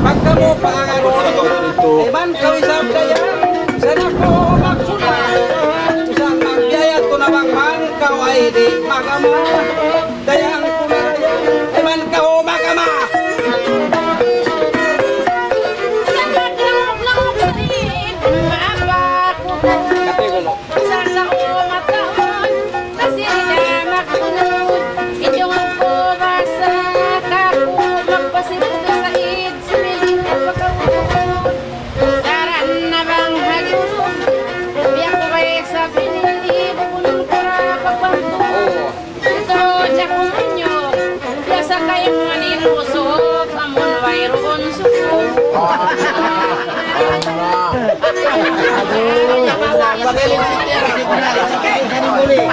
Pagka mo pangaroon, iman kawisap daya, sana ko magsunod. Isang magbiyayat ko nawang man, kaway di magama. Dayang ko na daya, iman ka o magama.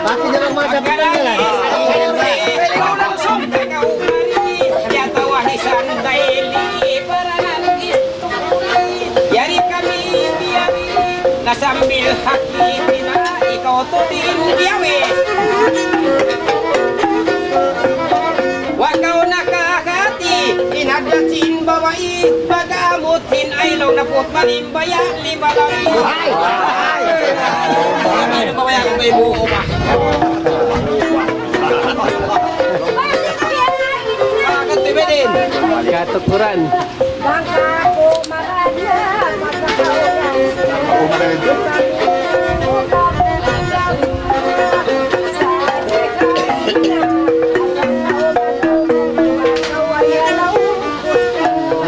Bakit naman masabi ng galan? Yari kami biyawi, nasambil haki pina, ikaw to din biyawi. Wakaw nakakati, inagdasin babae, bagamutin ay law na putmalimbaya, libalawi. Ano ba kaya kung may buo ba? Bakit di ba din? Katukuran. Bangka ko maranya,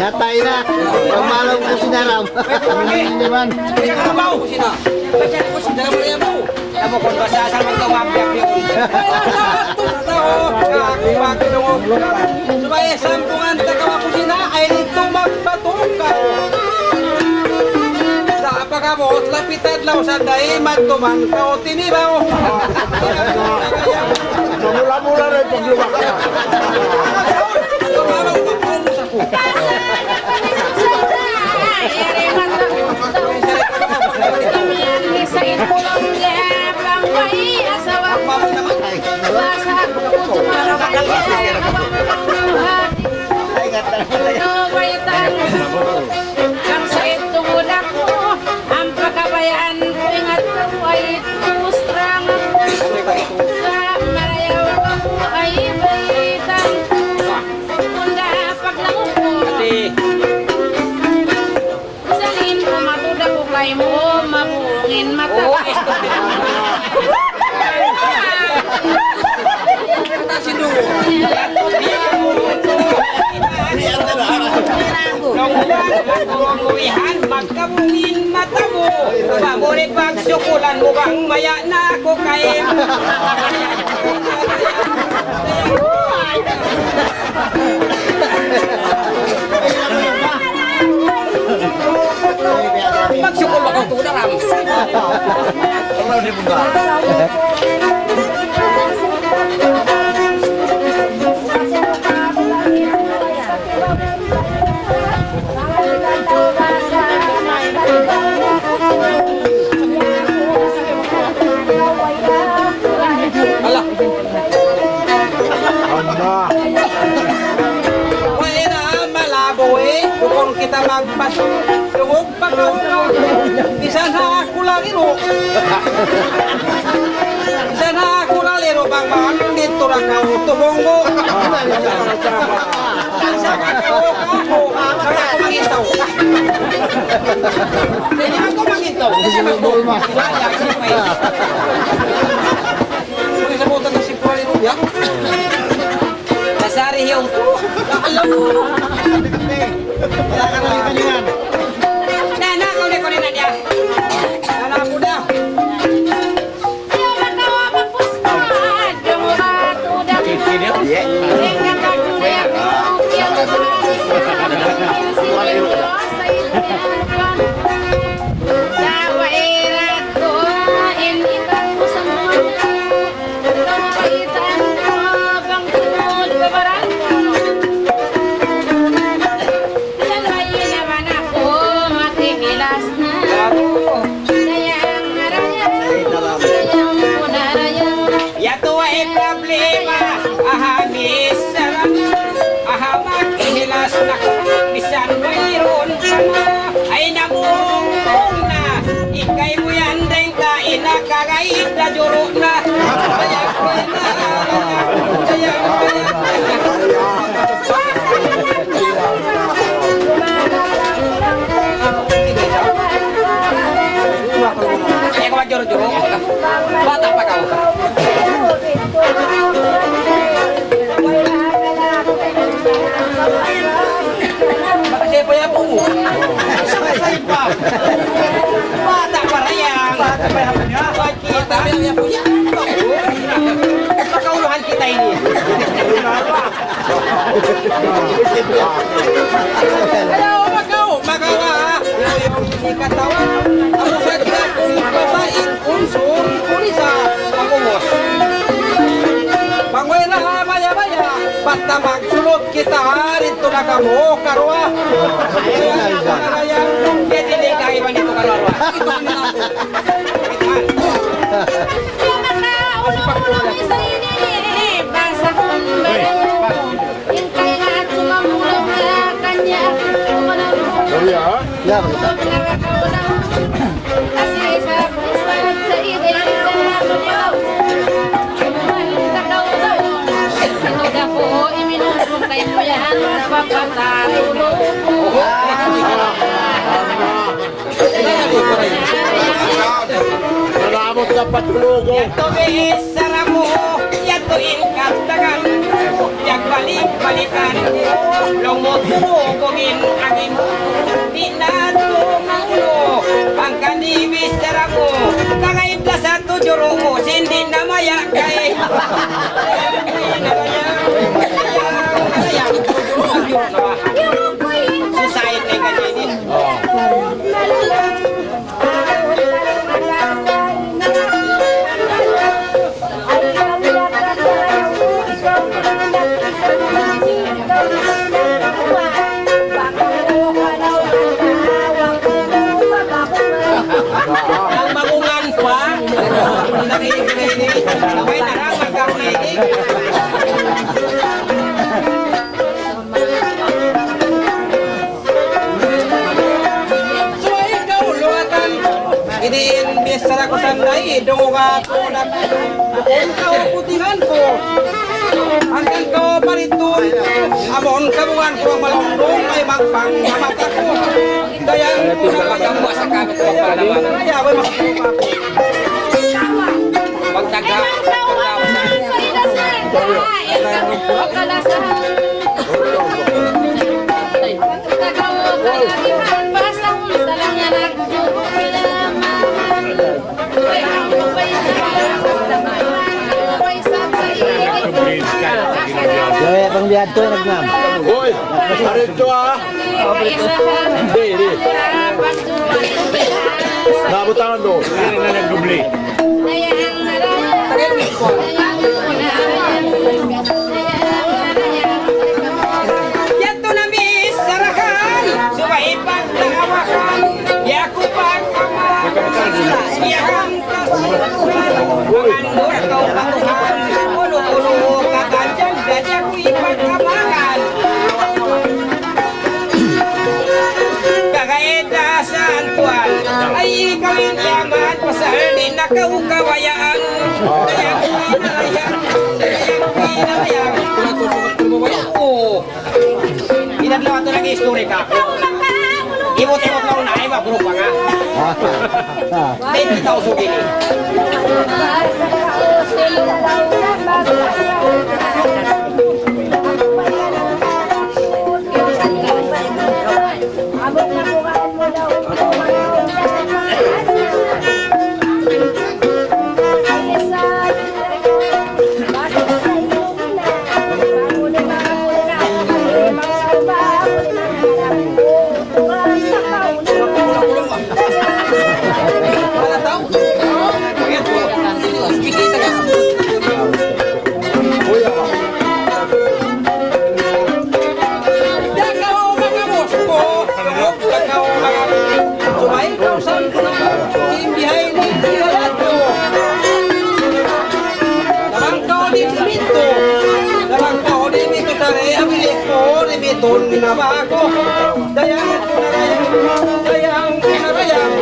Natay na. Pamalaw ko sinaram. Hindi man. Kaya ka ba ako sina? Kaya ko sina mo yan mo. Alam mo kung basa sa magkawagyak yun. Ako magdungog. Subaya sampungan takaw ako sina ay nito magpatungkaw. Sa pagabot lapitad law sa dahi magtumangkaw tinibaw. Mula-mula rin pagluwak niya. Tumabaw ka po mo sa ko. Mo mabungin mata. Magkabungin mata mo. Pamulit pagsukulan mo bang maya na ako kayo. Magsukul ba kang tudaram? Alah. Wala na malabo eh. Kung kita magpasulog pa ka. Isa na ako lang ino. Isa na ako lang ino. Bang dito lang ako tubongo. Sa kakao ako. Sa ako magitaw. Hindi ako magitaw. Kasi magdulma. Kung isabutan na si Kuali Rubia. Nasari hiyaw to. Alam mo. Wala ka na rin yan. Nana, ko na dia. Nana po na. Ayaw magawa yung ikatawan. Ako sa kung babain, unsur, kulisa, pangumos. Pangwela maya-maya, basta magsulot kita rito na kamo, karwa. Kaya diligay man ito karwa. Ito ang nila. Ya, begitu. Malamot na patulugo. Yato biis saramo, yato inkatagan, yak balik-balikan, lumot mo kogin angin, di na tumangulo, ang kanibis saramo, kangait na sa tujuro mo, sindi na maya kay. Society ganyan. Ang magungan pa. Sabay na lang magkakainig. So ikaw, luwatan. Ini-invest sa ako sanday. Dunga ko na. Kung kauputihan ko. Hanggang ko parito. Amon kabungan ko ang malongdong ay magpangmamata ko. Dayang ko na magagawa sa kamit ko para naman. Kaya, may makakuha ko. Pagtaga. Lewe bang biad to nagnam. Hoy, narito ah. Hindi. Nabutangan doon. Hindi na nagdubli. Yato na mis sarakan. Subay pagtangawakan. Yaku pagkaman. Yakan Mangandor kau patuhan. Ulu-ulu kakajang gajah ku ipagkamangan. Kakaeda sa antuan. Ay ikaw yung yaman. Pasal din na kaukawayaan. Kaya ko inalayang. Oo. Inadlaw ito lang history ka. Imot-imot lang na, iba bro pa nga. 20,000 gini. Wala tao. Kikita ka. Dakaw mga mosko. Dakaw mga sumay kausan ko na. Imbihay ni Halato. Nabangkaw di Mito. Nabangkaw di Mito tare. Abilik ko di Mito na bago. Dayang kunarayang. Dayang kunarayang.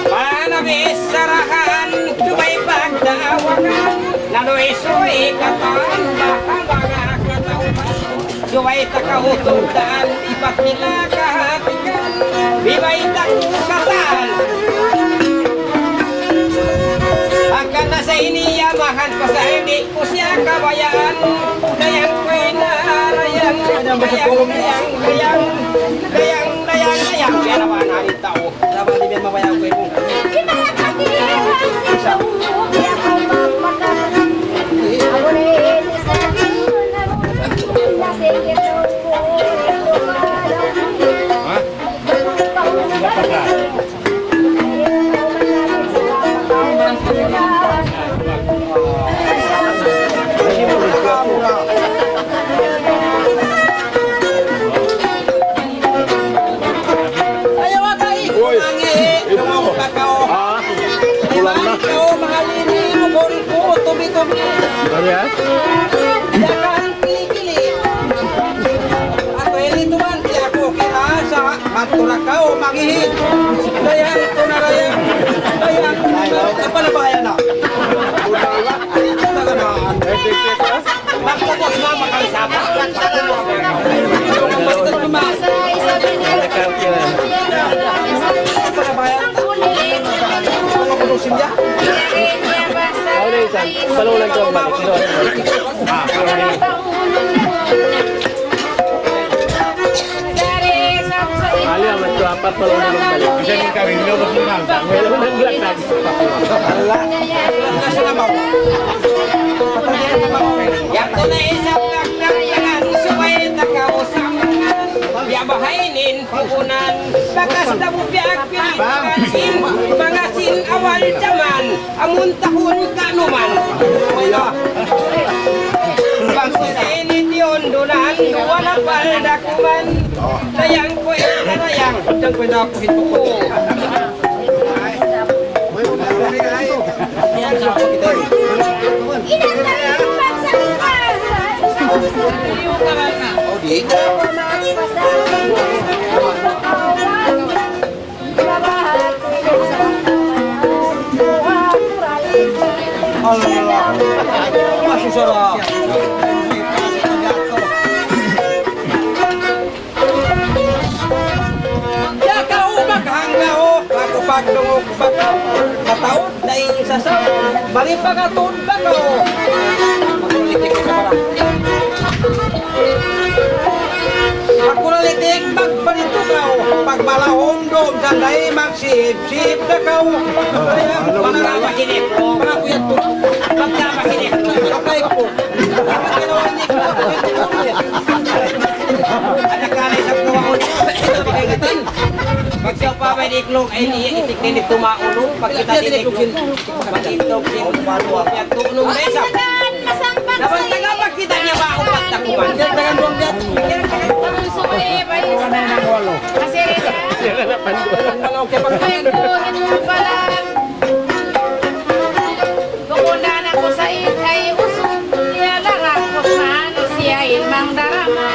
Panabis sarahan, cuma'y pagdawakan, suy kataan baka mga katauhan. Suway takahutong daan, iba't nila kahatikan. Bibay takukatan. Hanggang nasa iniyamahan ko sa hindi ko siya kabayaan. Dayang ko'y narayang, dayang. Kaya naman natin tao. Dapat di ba mabayang ko'y mong ayaw atay. Uy, Mangi, lumang kakao. Ah, kulang na. Ikaw mahalini mo ko, tubi-tubi. Ano yan? Yakan kili-kili. Ako ini tuman, di ako kinasa. Matura ka o magihit. Dayang ito na dayang. Dayang. Apa na bayan na? Taganaan. Magkapos na makalisapa. Basta tumas. Apa na bayan? Ano ko nung simya? Palulan ko balik. Ali amat ko apat palulan ko balik. Bisa ni kami no betul kan. Melo nang gelas. Allah. Kasi naman. Yato na isang nagdagdagan, suway nakausap. Yabahainin, puunan, bakas na bubiyag, pinagasin, magasin awal jaman, amun tahun kanuman. Wala. Pagkusinit yun, dunan, wala paldakuman. Dayang ko dayang. Diyang ko na ako hito ko. Allah. Masuk surah. Ya kau maghangao, ako pagdungog bakaw, kataon na isasaw, bali pagkatun bakaw. Magulitik ko para. Ako nalitik magbalito kaw, pagmalahom doon, sanday magsip-sip na kaw. Panagapasinip ko, panakuyat ko, pagkapasinip ko, kapay ko. Pagkinawanik ko, anak kalay sa kuha ko ito pakikitin. Pag siya pa may diklog ay itik din ito maulong. Pag kita diniklogin, mag-itlogin, yan tunong na isa. Dapat taga pag kita niya ba ako pagtakuman. Yan taga doon yan. Yan taga doon. Kukunan ako sa ikay usong, siya lang ako man, siya ilmang darama.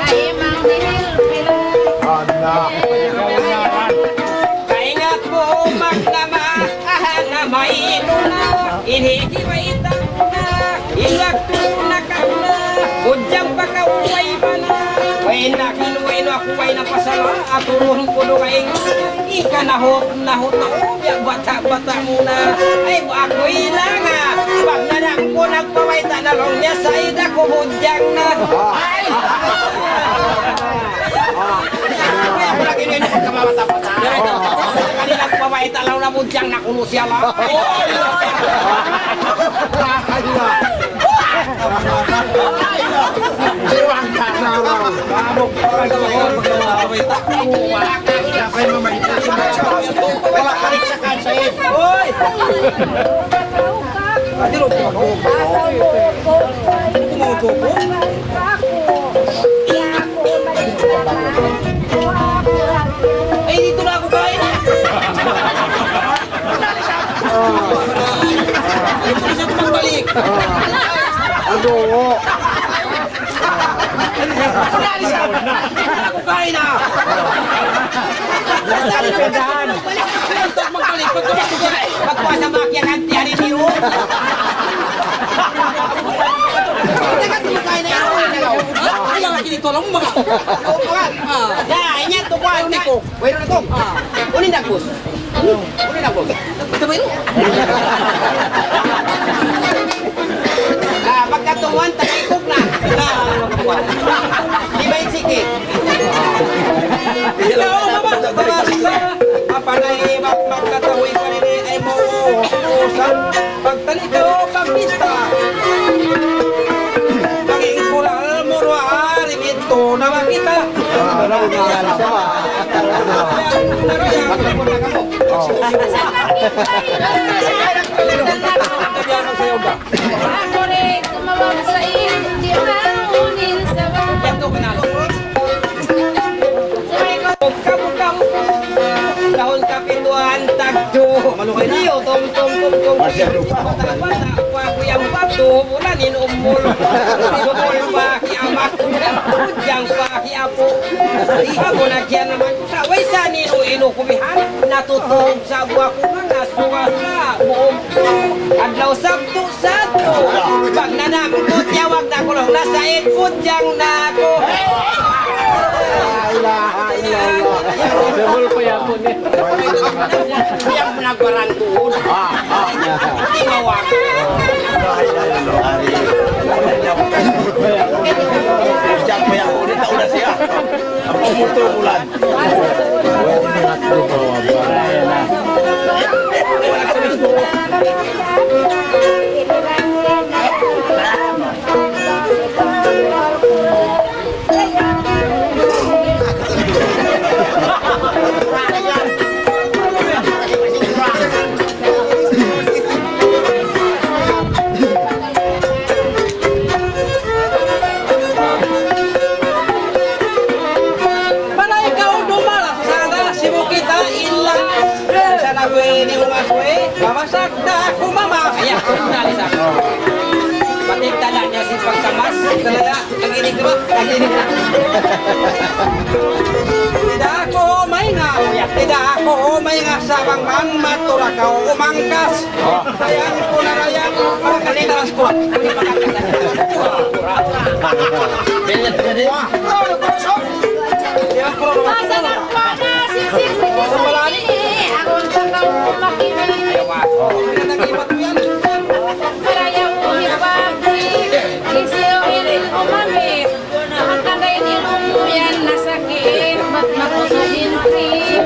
Ay, mang dinilpila. Kaingat mo magdamaahan na may inuna. Inhigi may itang na, ilak na ka na. Kudyang pagkaway ba na. Way na kinuway no ako way na pasala. At uruhon ko no kaing ika nahot na ubyak bata-bata muna. Ay ako ilanga. Pag nanak ko nagpaway tanalong niya sa ida ko kudyang na. Ay! Ako lagi nyo yun kamamata-pata. Kanilang paway talaw na kudyang na kuno siya lang. Hoy! Adirot ko ako. Tumuto ko. Ay, dito na ako kain. Ito na siya magbalik. Ano? Kunali siya. Ako kain na. Nasali na magkakaroon. Untuk mengkalipot ko magkuha sa makya kanti hari niyo. Teka, tumakain na yun. Ayaw lagi dito lang mga. Upuan. Ya, ingat tukuan ni ko. Wait na to. Unin na kus. Unin na kus. Ito ba yun? Pagkatungan, takikok na. Di ba yung sige? Hello, mama. Apa na magkatawi pa rin ay mo usan. Pagtalito, pagpista. Paging kural, muruari, ito na makita. Ako rin tumawag sa iyo, di maunin sa bahay. Tahun kapituan tagdo malukay niyo tom aku yang batu bulanin umul paki amak yang paki apo ako nagyan naman sa waysa nino ino kumihan natutog sa buwa ko nga suwasa buong adlaw sabto pag nanamkot yawag na ko lang nasa ikot yang nako Semul pa yan po niya. yang nagbarang doon hindi mawag Siya mo yan ulit na una siya. Ang pumutulan. Masak na kumama. Ayan, kunalis ako. Pati tala niya si pagsamas. Talaga, naginig na ba? Naginig na. Tidak ako may nga. Tidak ako may nga sabang man matura ka umangkas. Ayan, kunarayan. Kalita lang ko. Hindi pa Masa na pa na sisig mo sa ini, ako ang takaw kumakinig. Maraya uhipagri, isiyo irin umami. Ang kanday ninumuyan na sakit, ba't mapusuhin rin?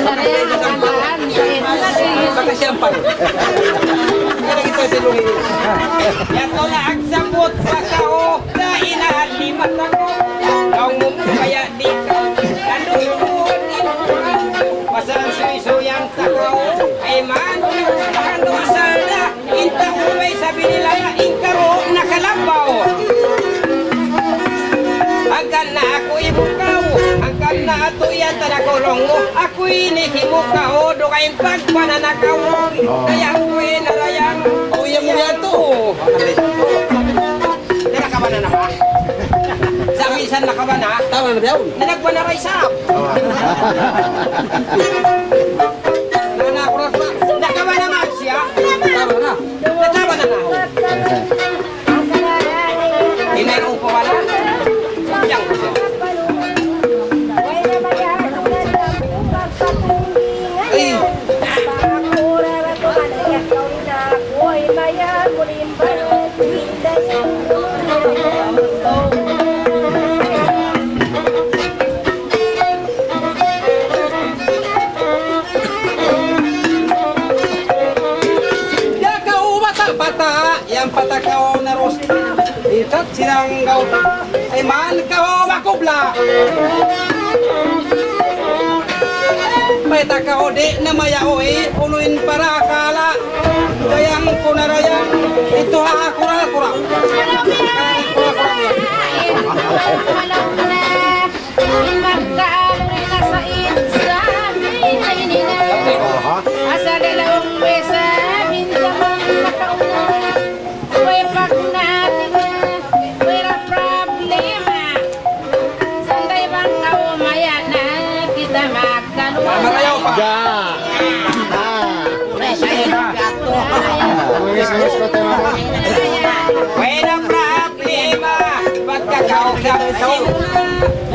Maraya kalaan sa inasig. Baka siyampay. Kaya kita silungin. Yato na ang sambot sa kao na inahalimat ako. Ang kaya di ka. Nandun pasang suiso yang takaw ay man. Ando asal na. Inta umay sabi nila na inkaro nakalabaw. Hanggang na ako ibukaw. Hanggang na ato yan tanakulong mo. Ako inihimukaw. Do kayong pagpananakaw. Kaya ako'y narayang. Uya mo yan to. Nakabana na ba? Sa minsan nakabana? Tama na daw. Nanagbana ray sarap. Nakabana man siya. Tama na. Nakabana na ako. Inayin pa wala? Yang ko siya. Yang patakaw na ros ikat sinanggaw ay man kao makubla may takaw di na mayaoy unuin para kala kayang kunarayang ito akura-kura asa dalawang mesa bintang nakauna. Pag natin wala problema. Sanday bang kaumaya na kita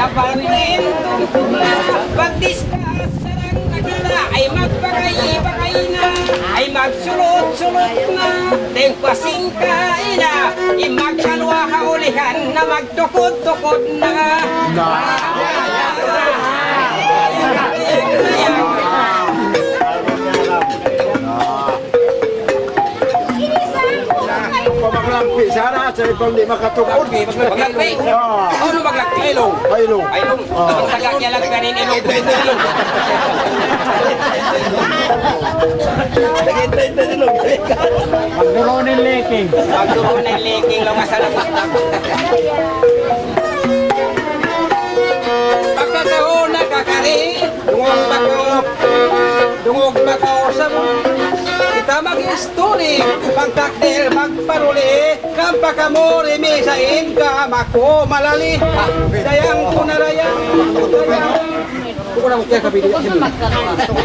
Naparin pagdiskas sarang nakita ay magpakay-pakay na, ay magsulot-sulot na, tengpasing kaina, imagkalwa kaulihan na magtukod-tukod na. Pamaglampi sana sa ibang di makatukod. Maglagpi? Ano maglagpi? Ilong. Ilong. Ilong. Ang taga niya lang kanin ilong. Ilong. Nagintay-intay ilong. Magduro ng leking. Magduro ng leking lang masalabas na. Pagkataon nakakari, dungog bako sa kita mag-history, pagtakdil magparuli, kampakamori misain ka mako malali. Dayang kunarayang, dayang. Buko na mo kaya kabili. Dalawa na kita.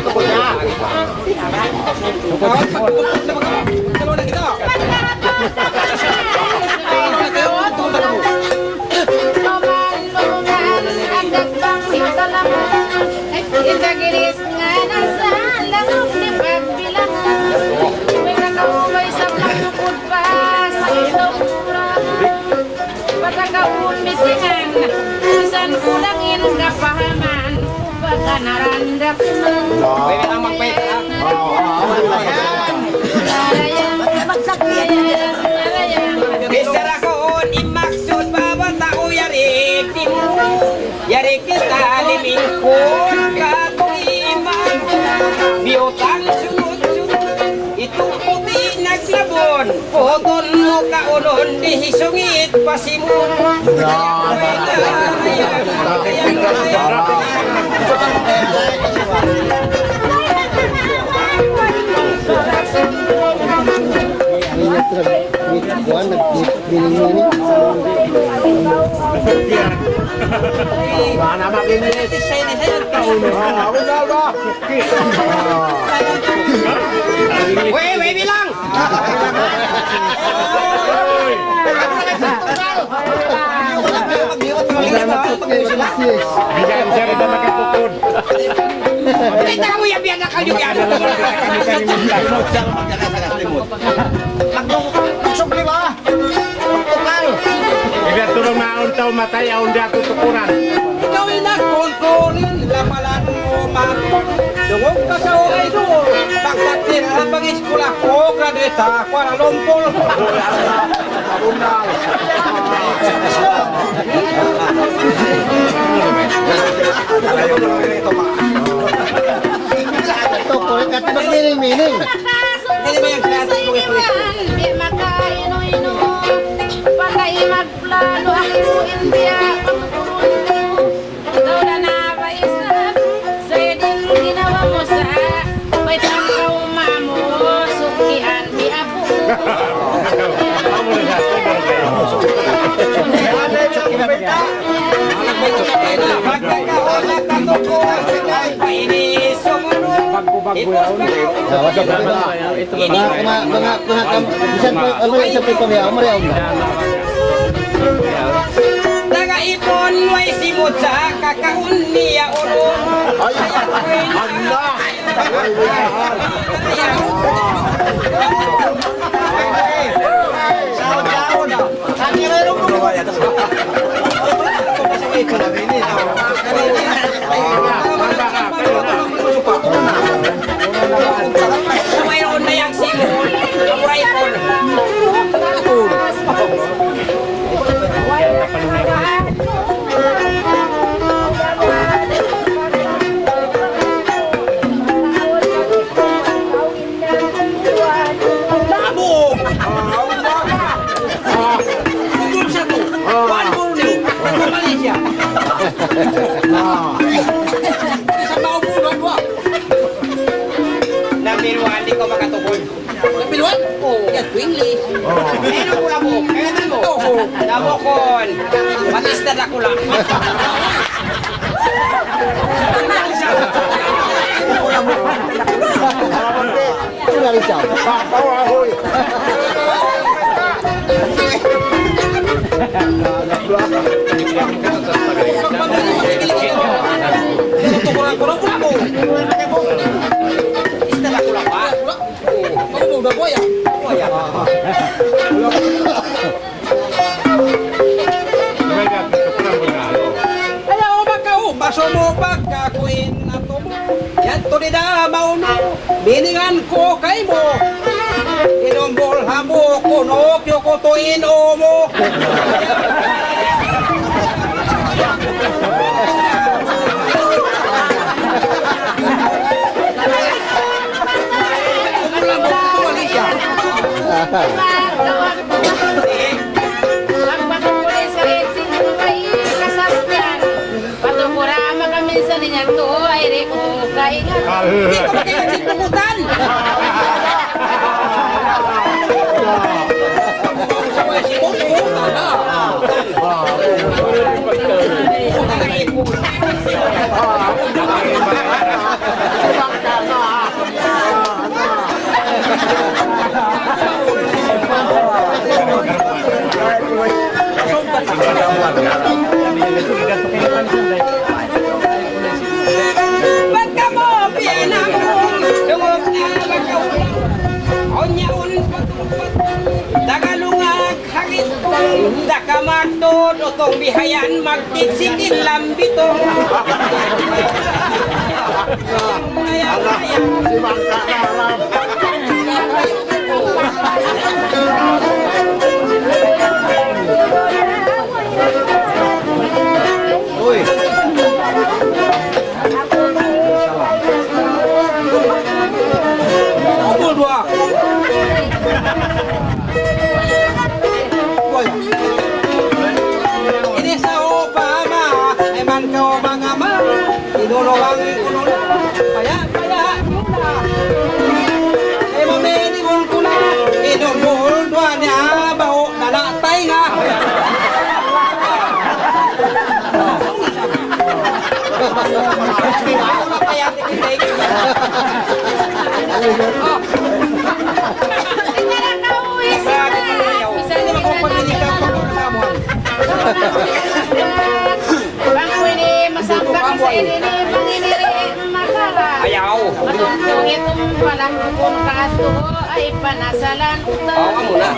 Itagiris nga nasa langok ni pagbilangan. May nakaumay sa plakukod pa sa ilong murang. Pagkakaun mitingan, isan kulangin kapahaman. Baka narandak na. Pwede lang magpahit ha. Narayang magsakyan, narayang. Besar akoon imaksud bawat tao yarik di mo. Yarik kita limingkod katong iman. Biyotang sunod-sunod itong puti naglabon. Puton mo kaunon di hisungit pasimon. Mana makinis. Weh bilang. Bigan siya rin na nakatukod. Kita kamu yang biar nakal juga. Magsukli ba? Magtukal. Hindi tulong naon tao matay, aon di ako tukuran. Gawin na kontrolin lamalan mo man. Dungog ka sa oray doon. Pagkatin ang pag-iskola ko, graduate Kuala Lumpur. Mabundal. Ito ko, kati magmining-mining. Hindi ba yung klase mo ito? Di makaino-ino. Patay magplano ako India. Daw na napaisap. Sa'yo din ginawa mo sa may tangkaw mamo. Sukian di ako. Pagkakaon na katukuhan sa painis sumunod. Bago-bago yaon. Nagaipon way simot sa kakaon niya ulong. Mayroon na yung simon, ang rifle. Malaysia. Sa maupunan mo. Nabiruan, di ko makatukod. Nabiruan? Oo. Yan, twingly. Pero ko na mo. Kaya mo. Oo. Nabokon. Matista na ko lang. Pagpapalito da mauno, biningan ko kay mo. Inumbol hamo kuno, kyo ko to inomo. Pagpatuloy sa itin ay kasapyan. Patukura magaminsan niya to ay reko kay Hindi ko magiging sigpugutan. Pagka mo pinamong lungog na magkaulang onyaon patupad Tagalungag hagit kong dakamatod otong bihayan magtiksikin lambitong Uy. Ubul dua. Ini sa Obama, eman kau mangama, inulong kunula, paya mula. Meni kuna, inulong dua niya baho nalatay nga. Ako na kaya tikitik. Pangwini masampak sa ini panginiri makara. Ayaw. Matungtong itong palang kung kato ay panasalan uta. Kamu na.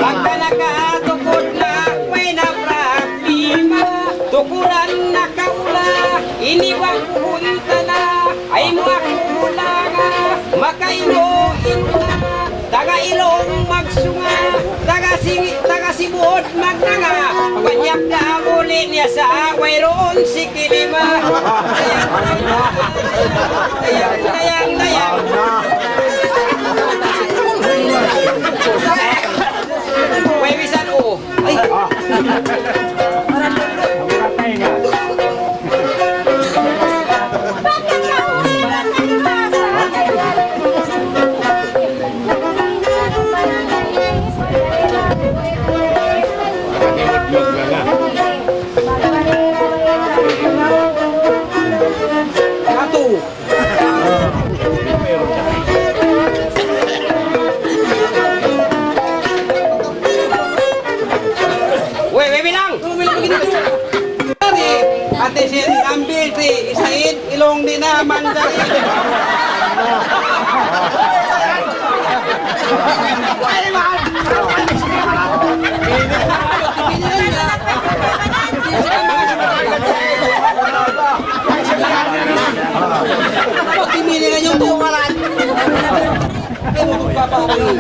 Pagka nakatukod na may napraklima, tukuran na kaula, iniwang pupunta na, ay mo akula nga, makainuin na, taga ilong magsunga, taga sibuot magnanga, banyak na muli niya sa wayroon si Kilima. Dayang. May wisan o. Ay. Satu. Weh bilang. Bilang begitu. Tadi ate sin ambil si Said ilong di na manjari. Pimili nga yung tungalan. Ay mo magpapakali.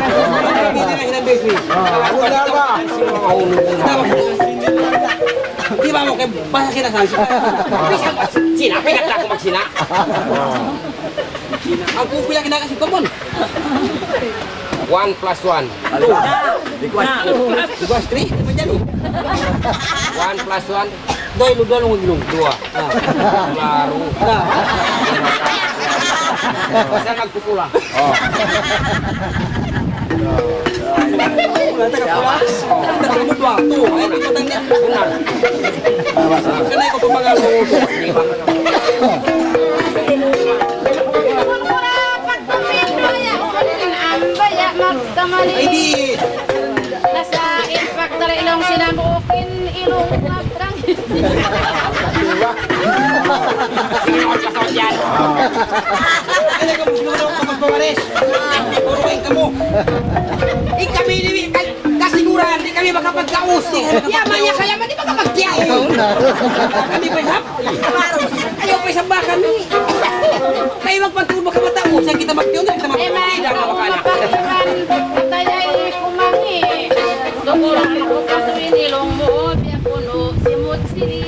Pimili nga hinang bakery. Wala ba? Di ba mo kay basa sinasabi siya? Sina, pinagla ko magsina. Ang pupila kinakasip ko mon. 1 plus 1. Dua 3, di ba dyan? 1 plus 1. Dahil lugar ng ilong. 2. Laro. Basta nagpupula. Wala taga pula. Taga mo 2. Ay, di pa tanya. Benar. Kanay ko tumagal mo. Pagpura pagpapito ya kunin ang baya magkamali. Ay di. Nasa impactor ilong sinabukin ilong magrang. Sige, magkasawat yan. Ay, ka mo ka magpawares. Puro kayo ka mo. Kami ni kasiguro Turan, di kami makapagkauso. Yaman niya kaya man, di makapagtiyaw. Kami pa hap. Ayaw pa isang baka kami. Kayo magpagtulog ka matao. Saan kita magtiyaw na kita magpagtida ka makanak. Tayay kumangi. Dukuran ko pa sa binilong mo. Biya puno, simut sili.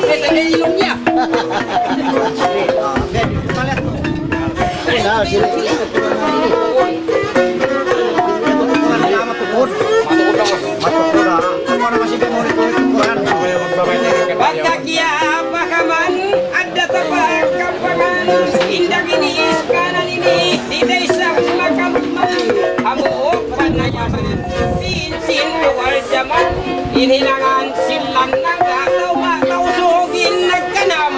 Sa ilong niya. Pagkakia pakaman ada tapak kampangan indah ginis kanan ini di desa Makaman amu pananya sin awal zaman inhilangan silang naga tau sugin nagkanam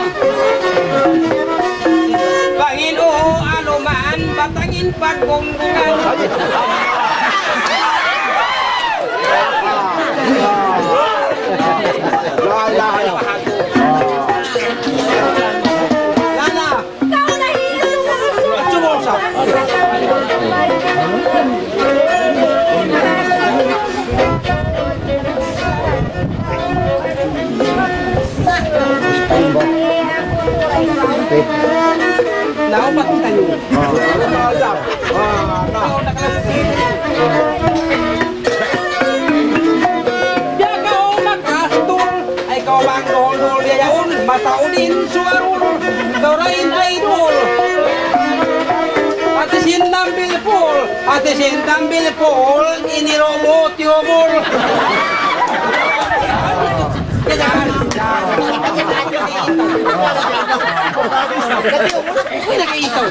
bangin aluman batangin pagkungkungan Lana, Kau na hilong. Chumosa. Naupat tayo. Dia kau magkastul ay kau bang dol dia yaun mataudin suarul kau rain idol ate sindam bilpol ini robot yobol jangan Uy, nag-iitaw.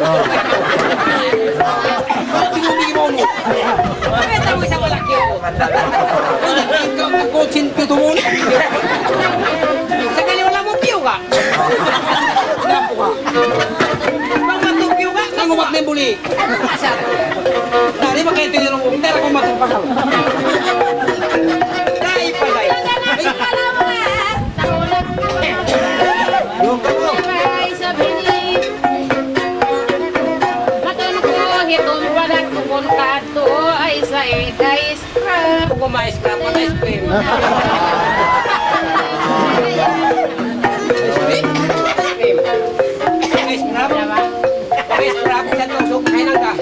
Tingnan mo mo. Bakit ako isang malaki ako? Ikaw, kutsin pito mo. Sa kanya wala mo piyo ka. Napo ka. Pag matugpiyo ka, nang umat na yung buli. Asa? Dari ba kayo tinirong mo? Tara kong matugpakaw. Dahil pa dahil. Yung ka mo. Ay sa ice cream. Kung kumais ka, mag-ice cream. Ice crab? Ice crab sa tusok, kailan ka?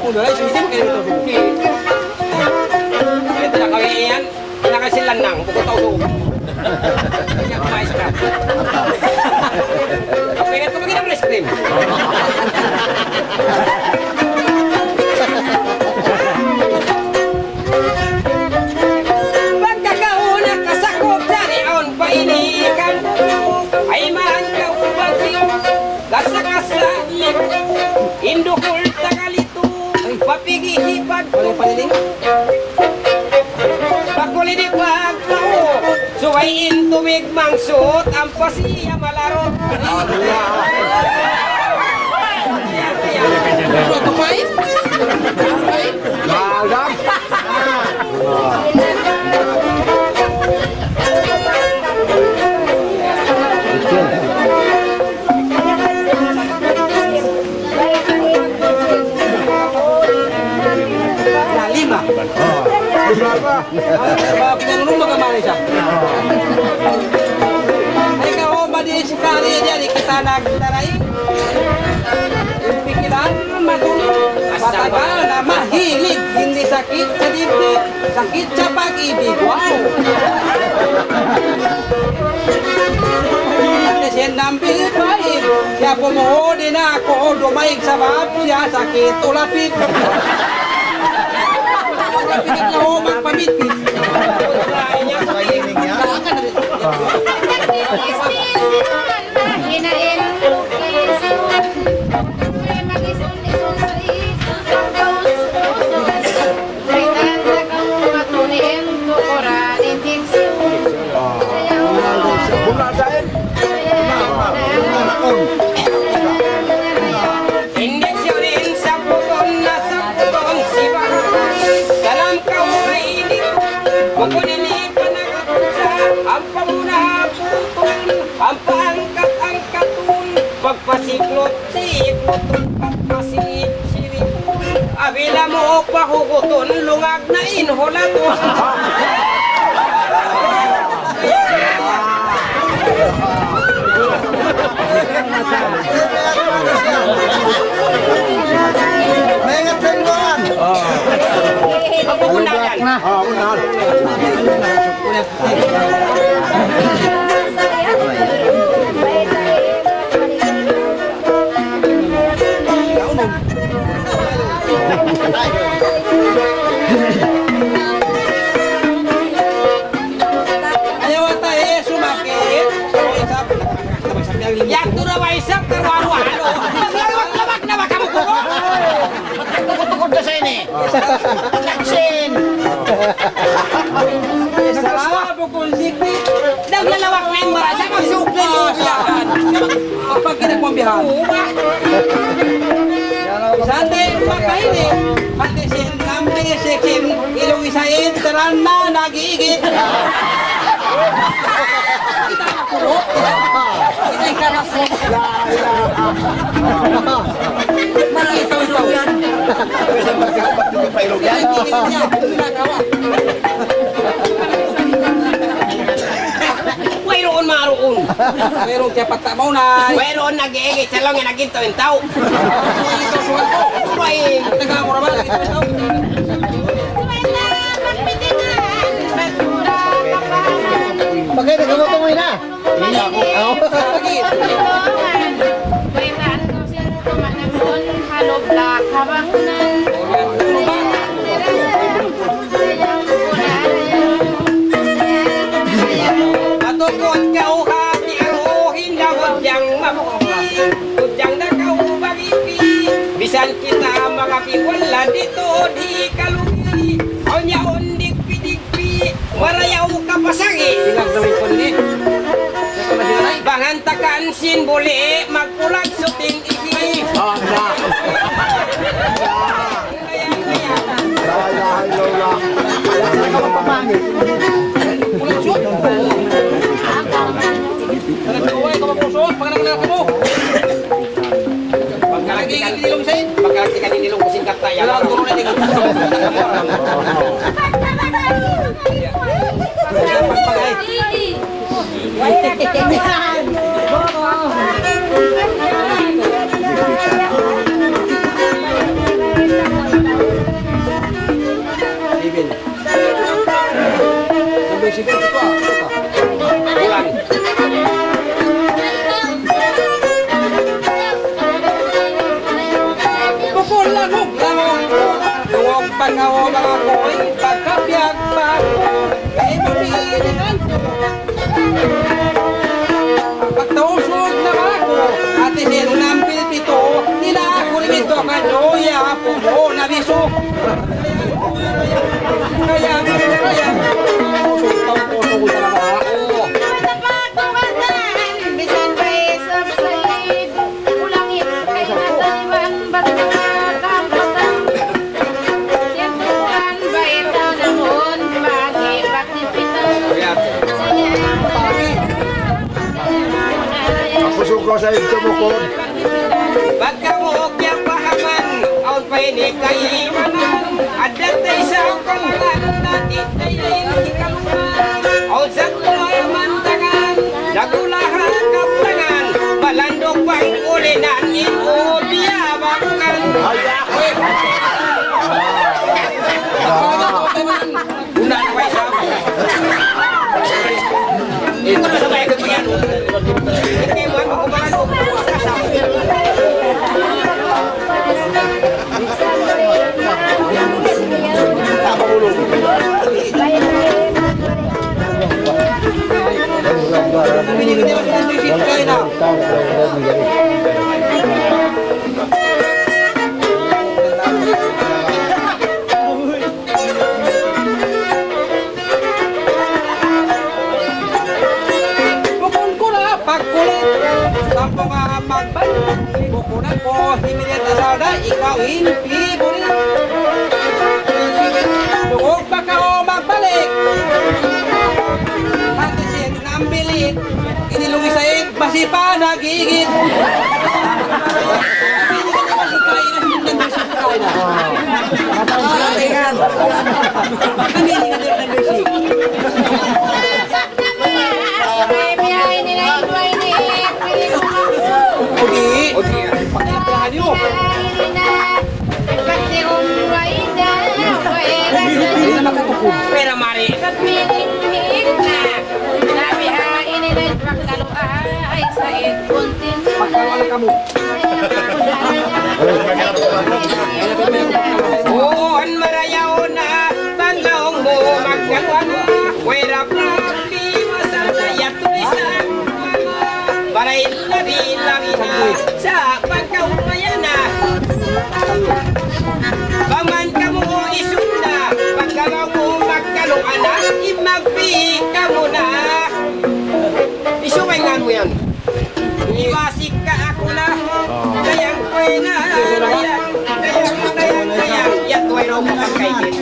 Uno lang, hindi mo kayo tusok. Ito na kami yan, nakasilan lang, bukod tusok. Kanya kung ice crab. Kaya ko magiging ng ice cream. Pagkakauna kasakop sarion pa inikan ay man kaubati kasa-kasa indukul tagalito papigisi pagpapaliling pakuli di pagpao suwayin tumig mangsut ang pasiya malarot Kumain? Kumain? Malam? Lima. Berapa? Pinanunong magamali siya. Ay ka, madi sekali dia di kita nagtaray. Pikiran matulog, matagal na mahilig, hindi sakit sa dibdib, sakit sa pag-ibig. Wow! Kasi nambil paib, siya pumuho din ako, dumaig sa bab, siya sakit ulapit. Pagkapitig na ho, magpamitit. Kaya niya sa kinig niya. Indeksyonin sa puton na sa puton si Bahay. Dalam kamay ini, kukunin ni panagapunsa, ang pamuna puton, ang paangkat pagkutong pagkasiwit. Abila mo pahuguton, lungag na inhulato. Mengat tenggoan. Ako unahan. Unahan. Ayaw tayo sumakit. Yak to na waisap karwaro-halo. Maglawak-lawak na baka mo kuko. Tukod na sa ini. Laksin. Sa bukong sikri. Naglalawak na yung marasa. Magsukli mo biyahan. Kapag kinagpambihan. Sante makaini. Hati sin kampi sekin. Ilong isain. Teran na nagigit. Kita na puro. Kita yung karasok. Ito yan. Yan, tingin niya. Ginagawa. Mayroon maroon. Mayroon siya pagtamaw na. Mayroon nag-iigit sa lang yung naginto yung tao. Ito suwan ko. May taga mo naman. Ito yung tao. Bagay na kamutungoy na. Lagi. Matukot kau hati aruhin dawat yang mapukas. Kujang na kau bagipi. Bisan kita makapiwala dito di kalungi. Onya undik pidikpi. Marayaw kapasangi. Pinagdawin ko ni. Bangantakan sin boleh magpulag suting iki. Pagkalagi ka nilong sa'yo. Pagkalagi ka nilong kusing kataya. Wala ang turo na tingin. Pangawa mga ko'y pagkapiyag pa ko. Kaya pamilihan ko. Pagtausog na ako. At isinong nampil pito. Nila ako rin ito kanyoya. Pumo na biso. Kaya. Pusog talaga ako. Pusok ko sa ito mo ko. Pagkamuok yung pahaman, aun pa hindi kayo iwanan. At datay sa kalangan, natin tayo ikalungan. Aun sa tuloy mantangan, nagulahan kaptangan. Malandok pang ulinan, inubiya bakukan. Unan pa isa. Ito na sabay ko yan. Hindi mo ang kumakan ko. Bukon ko na pagkulit, tampo nga magbalik. Bukunan ko, himilit asal na ikaw hindi mo rin. Huwag ba ka o magbalik? Hatisin ng bilit, inilungi sa'yo, basi pa nagigit. Odi. Pagkakahan nyo. Hindi na makatukog. Pera mari. Pagkawan ka mo. Oo, ang marayaw na banglaong mo magkawan. Wera pa di masaya tulisan. Barayin na bilang ina sa pagkaumayan na. Paman ka mo isunda, pagkalaw mo magkaluan na, imagpi ka mo na. Isuwaingan mo yan. Iwasik ka ako na, kayang kwena, kayang, yan tuway raw mo pagkainin.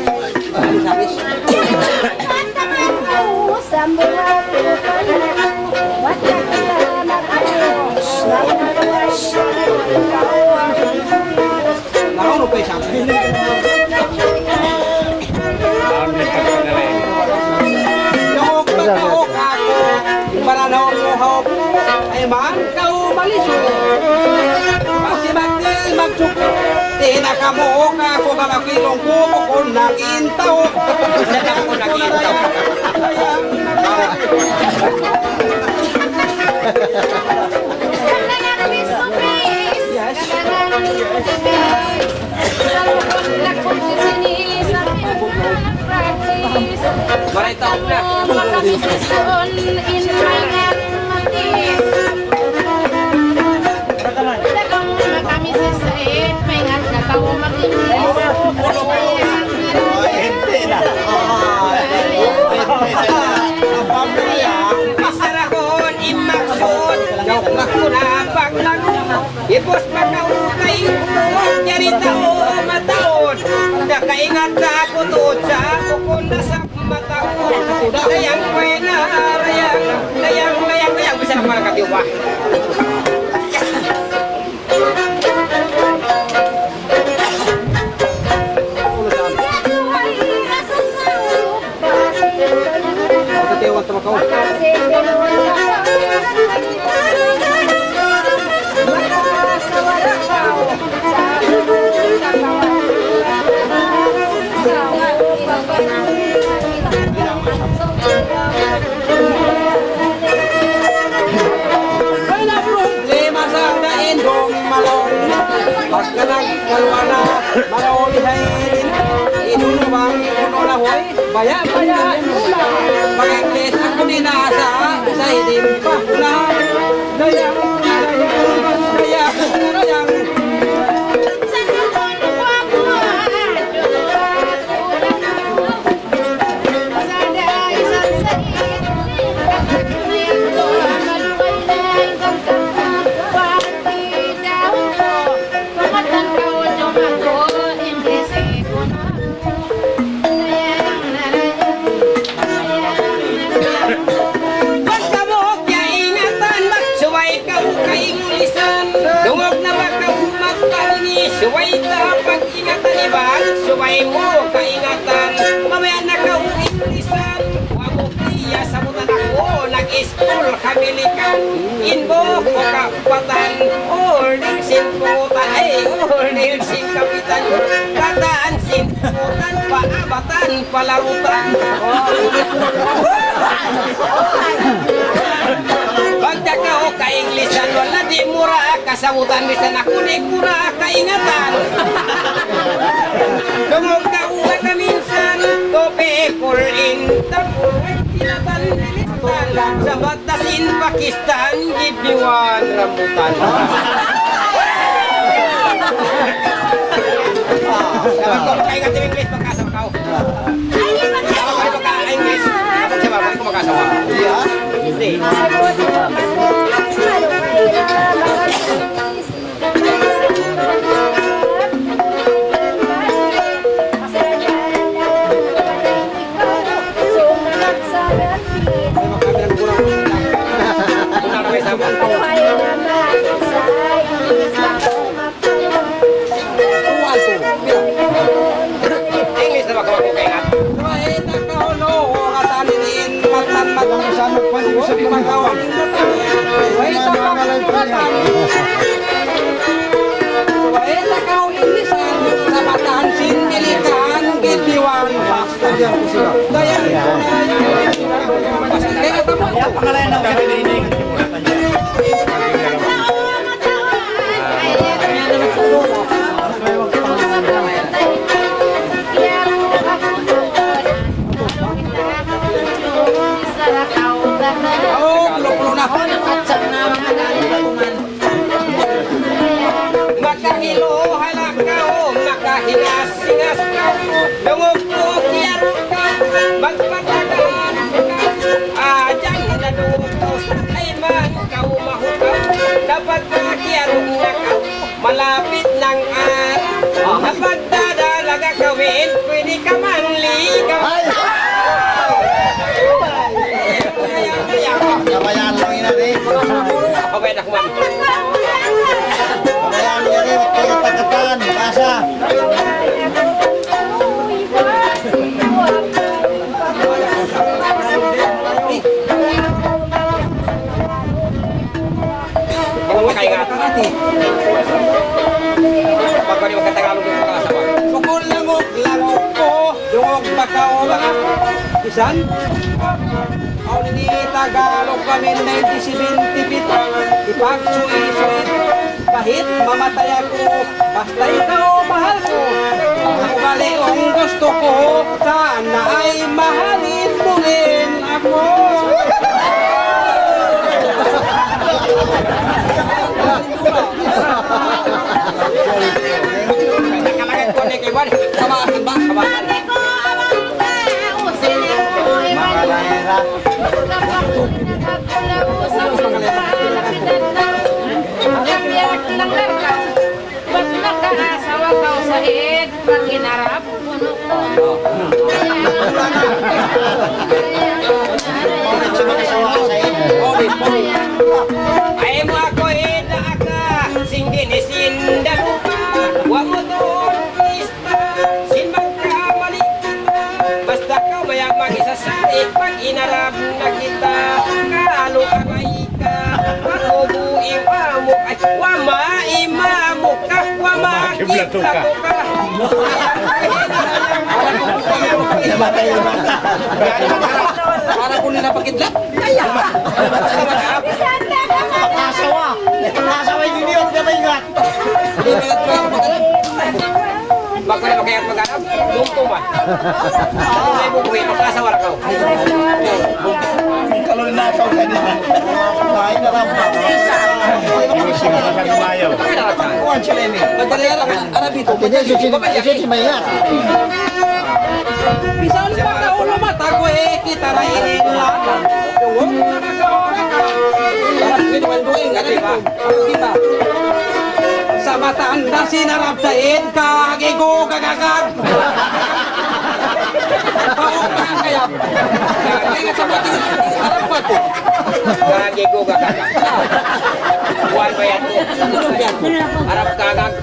Nakauno pa isang. Yung pagkahok ako, para na umuhok, ay man kau maliso. Bakti magsuko, tinakamuhok ako, makakilong ko kung nagintaw. Isa na ako nagintaw. Maray taon na. Isarakon, imaksyon, jawab ako na paglago. Ipos pagkautay ko, nyari tao mataon. Nakaingat na ako doon sa bukon na sa mataon. Dayang kwena, dayang, bisa na parang katiwa. Katiwa sama kau. Lima sang dain dong malon. Pagkanag kalwana, marauli hay inunubang inunahoy. Baya, inula. Pag-Ingles ako dinasa sa hidim pa na. Dayang. Suway na pag-ingatan iban, suway mo kaingatan. Mamaya na kauinglisan, wamo priya sa mutan ako. Nag-school kamilikan, inbo ko kapatan. Orning sinputan, orning sin kapitan. Kataan sinputan, paabatan, palarutan. Pagka o kainglisan, wala di mura kasabutan. Bisan ako di mura kaingatan. Dumog na uwa ka minsan, tope in tapur, tinatan nilitan. Sa batasin Pakistan, give me one rambutan. Dapat ko makaingat yung English pagkasama ka. Dapat ko maka-English. Siya ba? Ko makasama. Hindi. Alto. Mira. makamakukay Kahit nakahulo, kataninin, matan, Sanok pa din sa magawang kahit nakakulatan. Kahit nakauinisan, sa matan, sinbilikan, gitiwan, Diyan po sila. dayan ko na yun. Kaya tamo. Pangalayan ng kapilinig. Oh, pulo-pulo na. Makahilo, halak kau, makahingas-hingas kau, dungog ko, kiyaro ka, magpatagaan ka, ajang hinadungog ko, ay man kau mahukaw, dapat makiyaro na kau, malapit ng araw, napagdadalaga kawin, pwede ka man ligaw. Kabayaan lang ina rin. Okay na kumang. Kabayaan niya rin. Pagkatan. Pasa. Kung makaingat natin. Pag pwede magkatagalog yung pagkasawa. Sukul langok ko, dungog bakaw ba? Isan? Ako ni Tagalog kami 1978. Ipagsuisuit. Kahit mamatay ako, basta ikaw mahal ko. Ang baliong gusto ko, sana ay mahalin mo rin ako. Nakalagay ko na kay Juan. Kabahan ba? Kabahan. Ay mo ako inaaka, singginisin dalupa, wa mo doon ista, simbang kamali kita, basta ka mayang mag-isasalit, pag inarap na kita, kaano kamay ka, makubuing pamuk, ay wamaimamuk ka, wamakita ko ka. Para ko nila pagkidlat, kaya. Pakasawa. Pakasawa yung video. Kamay nga. Hindi ba ito yung mag-anap? Baka na makayat mag-anap? Lungto man. Ako na yung bubuhay, magkasawar ka. Kalau nakaw ka nila. Ay, narapa. Bakit na ka? Kuhan sila yun. Madali lang, Arabito. Kanya si Mayngat. Bisan pa ka ulo mata ko kita rainin lang. Huwag na nakawala ka. Parang pinuwalduin, ano ba? Ano kita? Sa matanda sinarap sa kagigo kagagag. Paong ka kaya. Kaya sa mati, harap pa ko. Kagigo kagagag. Buwan ba yan ko? Anong yan ko? Harap kagag.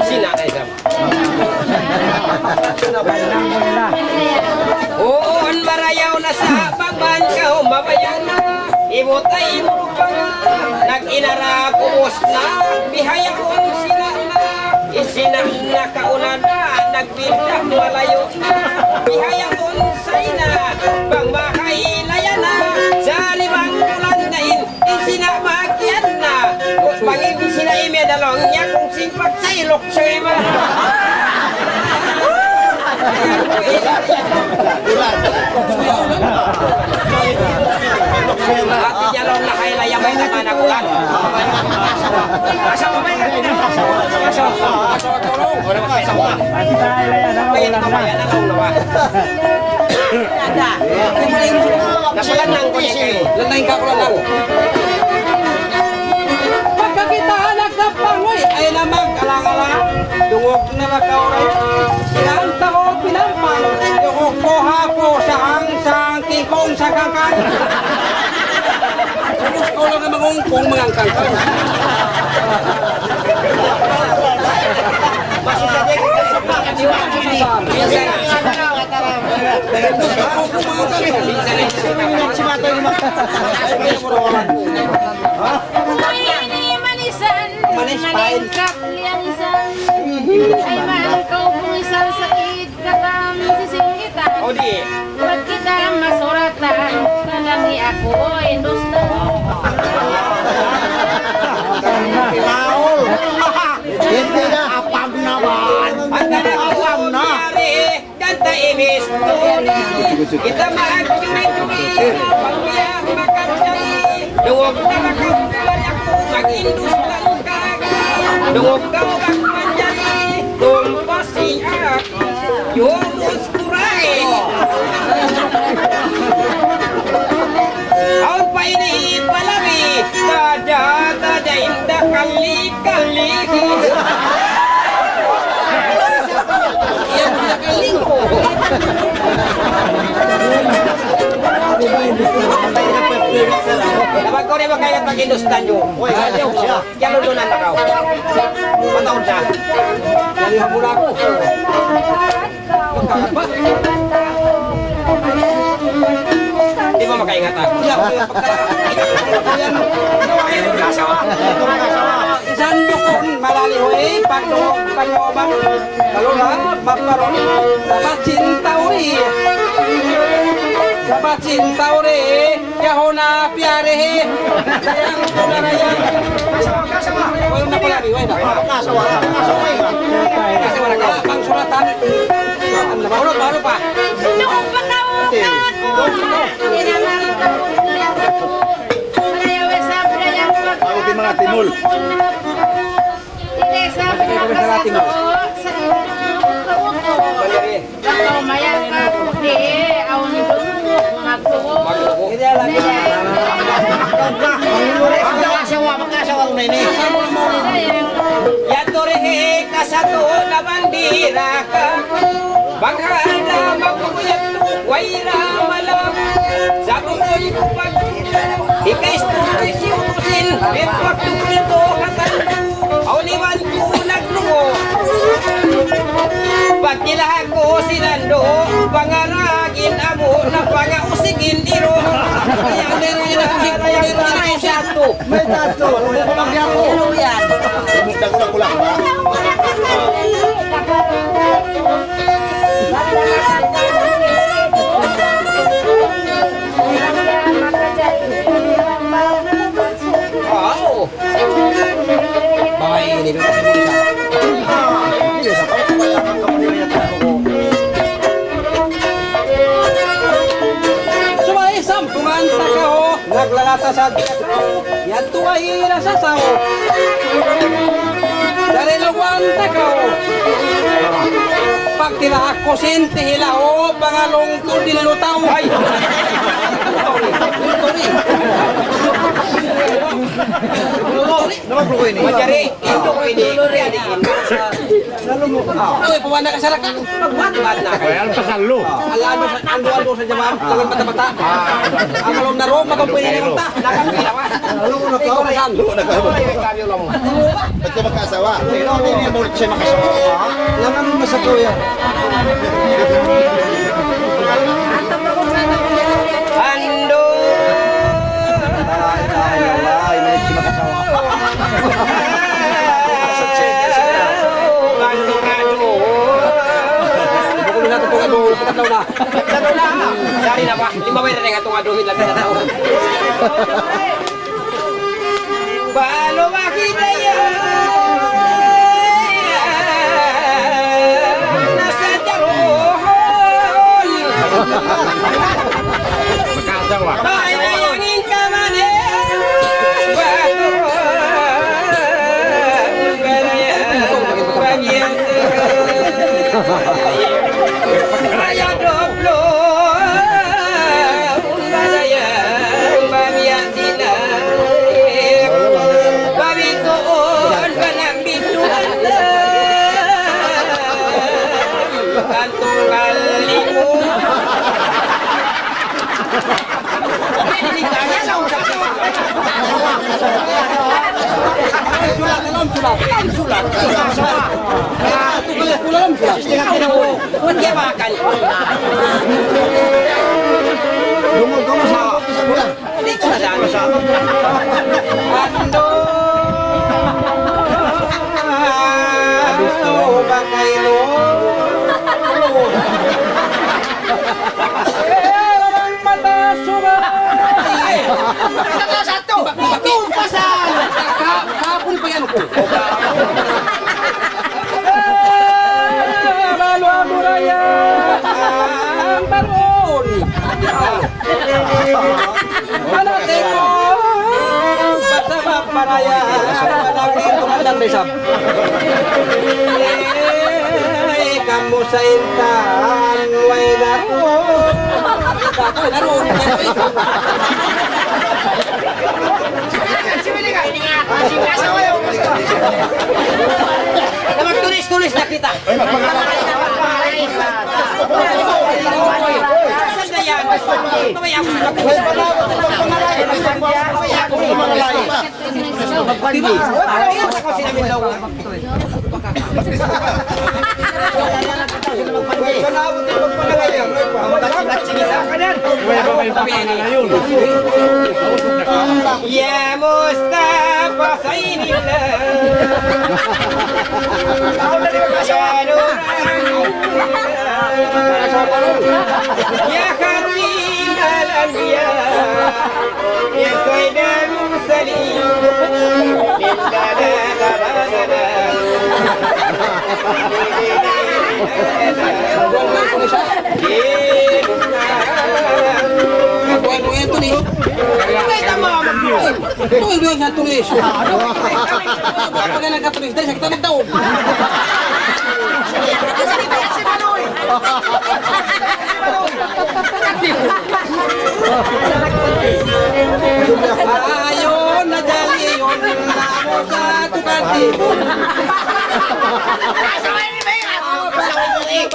Sinanay sam. Oo, ang marayaw na sa pagban ka humabayan na. Imutay mo pa nga. Nag-inara kumos na. Bihayaon sila na. Insinan na kauna na. Nagbinta malayo na. Bihayaon say na. Bang makailaya na. Sa limang bulan na insina magyan na. Pangin sina imedalong niya kung simpag sa ilok siya ma. Ati jalong na kailaya may namanagulan. Asa mo may asa tulong. Wala ka sa ulan. May nakabayan na lang nawa. Napalanang ko niya kayo. Lantayin ka ko lang. Pagka kita anak ng pangoy ay namang kalang-alang. Dungog na makauray. Sinanta ko pinampang. Dungog ko hapo sa hangsang kikong sa kangkang. Ikaw lang na mangungkong mga kangkang. Masusadik ka sa mga diwang ini. Minsan. Manisan, Manis pain. maningkap lianisan. Ay mangkaw pumisan sa id katam sisingitan. O di. Pag kita masuratan, nanami ako industan. Paul! Hindi na apam naman! Ang Apam na! Ganta ibis tuni. Kita maagcumi-cumi. Pagbiyak makacay. Duwag na makapalay ako. Mag-industan ka. Duwag ka magpanjali. Tumpasi ako. Yunus kuray. Ang paini palami. Tada inda kali-kali. Yan pinakaling ko. Dapat ko rin magkailan pag-industan nyo. Uy, yan lutunan na ka. Mataon siya. Nalihan mo na ako. Magkakat ba? Di ba makaingat ako? Yan, magkasawa. Isang yukon, malaliho eh, pag-looban. Kalulan, maparon, dapat cinta uri. Dapat cinta uri, yaho na piyare he. Sayang ko na rayan. Kasawa. Walang na pala, wala na. Kasawa na ka, pang suratan. Ano pa? Noong patawukan mo, hindi naman Ako din mga timul. Hindi sa pinakasatok sa kauto. Ikaw mayang ka puti, aw ni Dungog, magtuog. Hindi lagi. Magkasawa ko na ini. Yato rin kasato na bandira ka. Baghanda magkuyat waira malam. Sabi ko'y kupag. Ikais tuloy siusin. Network tukrito katandu. Auliwan ko naglugo. Pagkilahan ko sinando. Pangaragin amo na pangausigin iro. Kaya meron na sato. May tato. Ano yan? Bumutang ko lang kulang ba? Wow! Baka ini ko kasi bisa. Sumay sampungan takaho, naglalata sa yan tuway nasa sao. Darilawan takaho. Pag tinaak ko sinti hilao, pangalong ko dilutaw. Ay! Naman ko ini. Majari, ito ko ini. Ay, pawanda ka sa rakan. Magbat na kayo. Kaya ang pasalo. Alano sa ando sa jamam, tangan mata-mata. Ang malom na ro, magpapili ng ta. Nakapila wa. Ikaw na yan. Ba't ka magkasawa? Pero hindi mo siya makasawa ka. Langan mo sa kuya. Ando. Ay, may siya makasawa. Dari na ba? Lima ba rin atong aduhin lang na tao? Paano makita yan? Nasa darohon. Magkasawa. Bayangin ka man eh. Kaya doblo. Badayang bamiyan sila. sulat. Sulat. Kulam sulat. Huwag kaya bakal. Lumod ko sa bulan. Hindi ko na dami. Ando ba kayo? Ang mata sumay. Ito satu. Tumpasan. Kapon pa yan ko. Balo amuraya. Ang baron. Manate mo. Basta paraya. Managin tumandang desam. Kamu sa intan, way laro. Bakit laro? Tulis na kita. Saan na yan? Tumaya ako sa ako sinabi daw. Ya Mustafa Sainillah. Ya Khatim al-Anbiya. Ya Sayyidal Mursalin. Bueno, Anthony. Kita mo. Tuloy doon sa tulis. Kapag nagkatulis dahil sa kita nagtaon. Ayun, nadali yun. Ako sa tukantibon.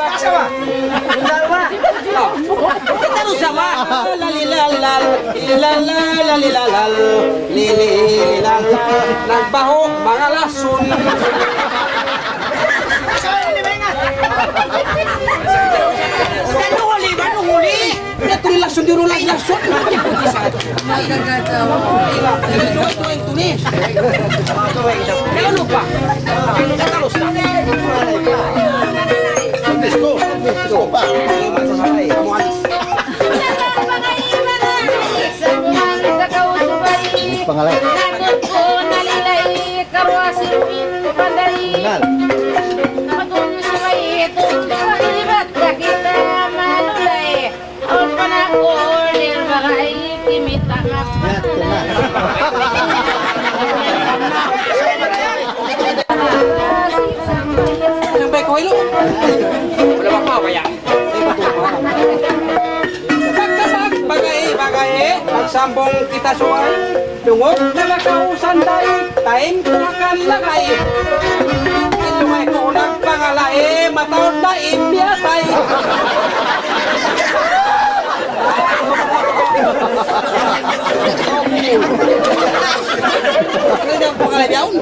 Kasawa. Kita rin sama. Lalilalal. Lalilalal. Lililalal. Nagbaho mga lason. Kasawa yun, di ba nga? Huli ba? Huli? Ito rin lason, di rin lason. Nagagatawa. Ito yung tunis. Kaya ano pa? Katalos na. Disco pa. Pangalay. Nagot ko nalilay karwasirin pandali. Matun sumay itong pagilibat na kita malulay. Ang panakulir bakay kimitangap. Sampai ko ilo. Wala ba pa kaya? Bagay, pagsambong kita suway, tungod na nakausan tayo, time tumakan lagay. Ilumay ko nagpangalay, matawad na imyatay. Ano yung pangalay diyaon?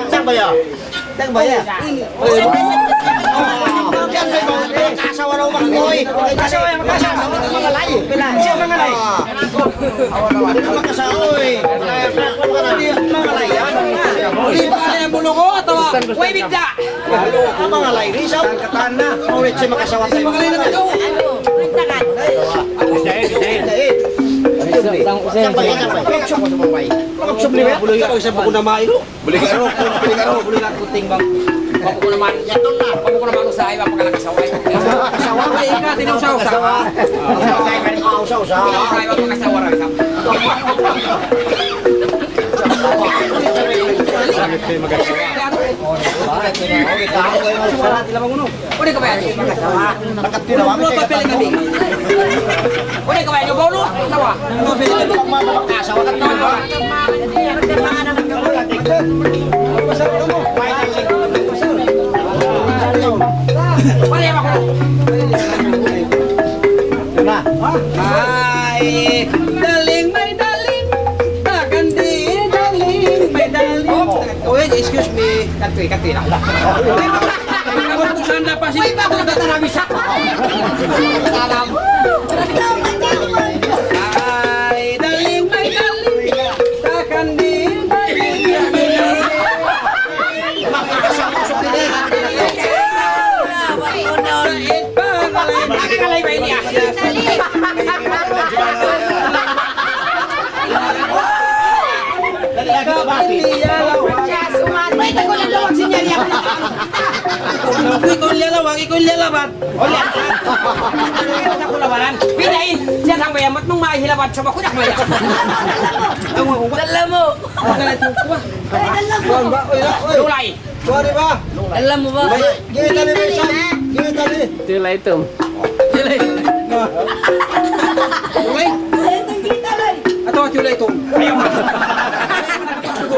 Saan ba yan? Saan ba yan? Kasawa raw makoy. Kasawa yung kasawa. Mga lay. Siya mga lay. Mga kasawa. Mga lay yan. Hindi ba kaya ang bulo ko? Atawa, way bigda. Mga lay. Risaw. Kataan na. Maulit siya makasawa tayo. Mga lay na ikaw. Dahil. Saan ba yan? Workshop mo sa babay. Workshop niya. Bulo ikaw isa pa ko na mailo. Buligaro. Bulo na kuting bang. Bako ko naman. Yaton na. Bako ko naman sa iba pagka nakasaway. Kasawa ka ika, tinausaw-sawa. Usaw. Sa iba pagka kasawa rin. Pwede ka ba yan? Pwede ka ba yan? Pwede ka ba yan? Bolo? Tawa? Kasawa ka tawa. Pwede ba ko? Ay, daling may daling, takkan di daling may daling. excuse me. Kanti lang. Kamu kung saan na pa si... Uy, bago na tanabi siya. Alam. Ay, daling, takkan din, Nakakalay ba niya? Ikon lalabat. Ako labanan. Pinain. Siya ang bayamot nung mahilabat sa bakunak mo. Dala mo. Dulay. Sorry ba? Alam mo ba? Give it tabi, Mason. Give it tabi. Sila ito. Dulay. Ato at yulay ito.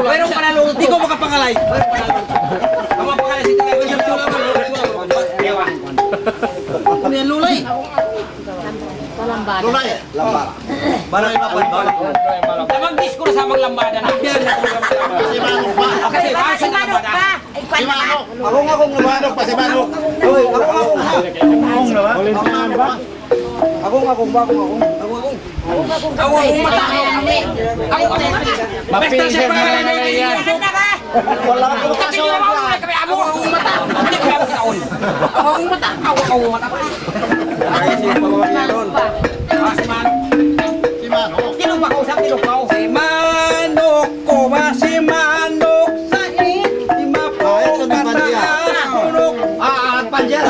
Mayroong panalo. Di ko makapangalay. Ang mga pangalay si Tingay. Mayroong tula mo. Ano yan, lulay? Lulay. Lambara. Balay pa pa. Namang-dis ko na sa mga lambada na. Si Manok pa. Kasi para sa lambada. Si Manok. Akong Manok pa si Manok. Uy, akong ha. Akong naman. Akong ba? Ako mata. Basta siya pangalay na yan. Wala ka makasawa ka. Kami amo akong mata. Hindi ko ako taon. Akong mata. Akong mata. Ay, si Pagwayan. Si Manok. Tinong ba kausap? Tinong ba? Si Manok ko ba? Si Manok sa itima po. Kataas punok. At panjer.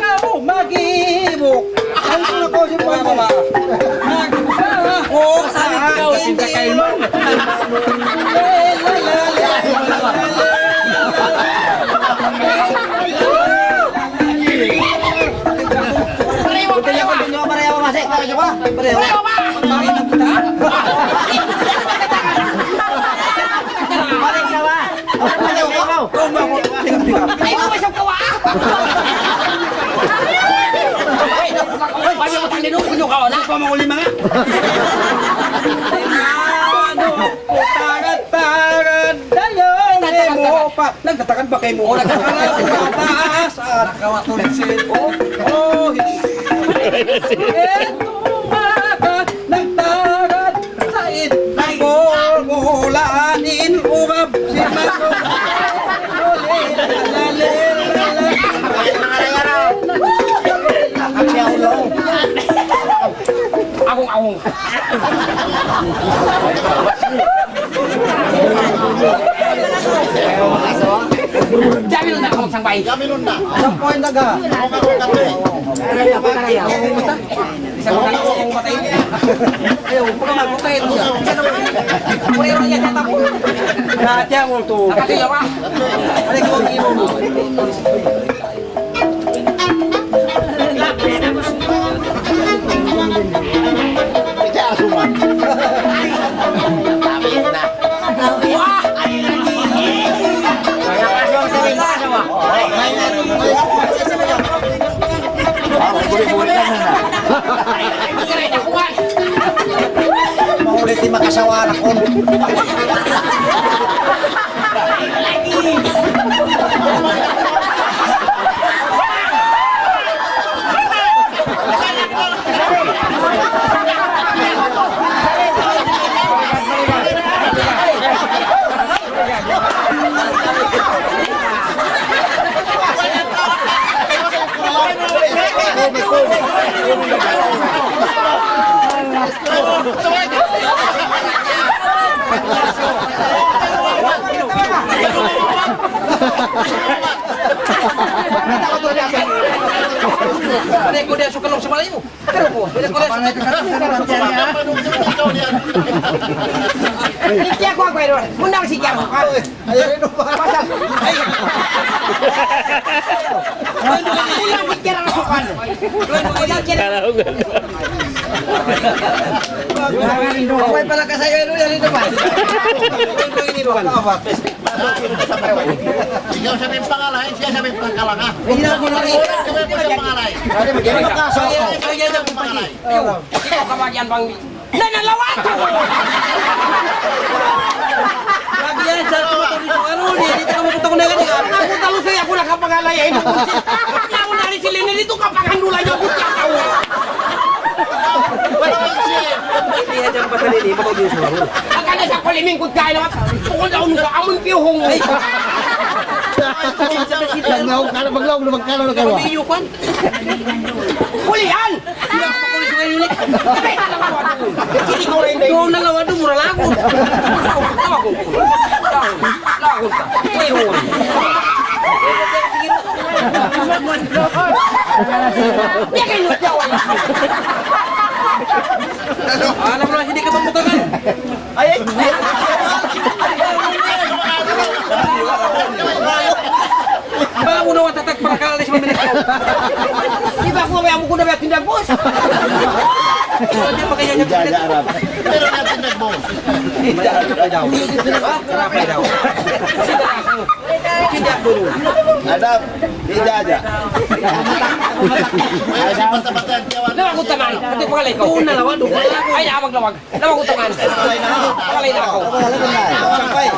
Ako mag-ibok. Ano na ko si Pagwayan? Nagbaho sa akin. Pareho masik. Pareho. Balik na ba? Pareho ka ba? Ay, mo isang kawa! Paano mo tangin nung pinukaw na? Pamanguli mga? Ano? Tagad-tagad dayon mo pa. Nagtatakan ba kayo mo? Nagtatakan mataas at nakawatulit sito. Oh, maka nagtagad sa itagol-gulanin ugab si Manok. Akong. Jamilun na akong sangbay. Jamilun na. Isang point daga. Akong katoy. Isang akong matay. Ayaw, kung magputay ito. Purero niya tatapon. Kaya mo ito. Nakatiyaw ka. Ano yung imo mo? Maulit di makasawa na ko. Ada ko dia suka long sa Malayo. Pero ko, ada ko dia Iki ako ako ero. Munang si Kiamo. Ayun no pa. Pasal. Ay. Munang si Kiamo sukan. Away pala ka sa'yo ero yan ito ba? Ikaw sabi yung pangalay, siya sabi yung pangkalanga. Hindi na ko nari. Sabi yung pangalay. Magiging kaso ako. Ikaw kabagian bang nanalawat. Sabi yan sa kapangalay ay ako na rin sila nito kapanghandula niyo ko ka. Hindi hadang patalili mo din sa laro. Akala sa kuliming kung kaya naman. Kung daw nung sa amon piyuhong. Maglaw na magkano na kawa. Piyukan. Kulian. Hindi ako kulis ng unit. Hindi ko rin. Doon na lawa doon mura lagon. Lagon ka. Piyuhong. Dia kayo nagjawan. Alam mo na hindi ka mamutangan. Ay. Ba mo na tatak para kalis mo minit ko. Di ba ko may amo ko na tindag boss. Hindi pa kaya niya Arab. Pero natin nag-boss. Hindi daw. Hindi daw. Hindi ako. Adam, di aja. Kaya si bata-bata ang tiyawan. Lawag ko taman. Pati pangalay ko. Una lawag. Ay, awag lawag. Lawag ko taman. Pangalay na ako. Sampay.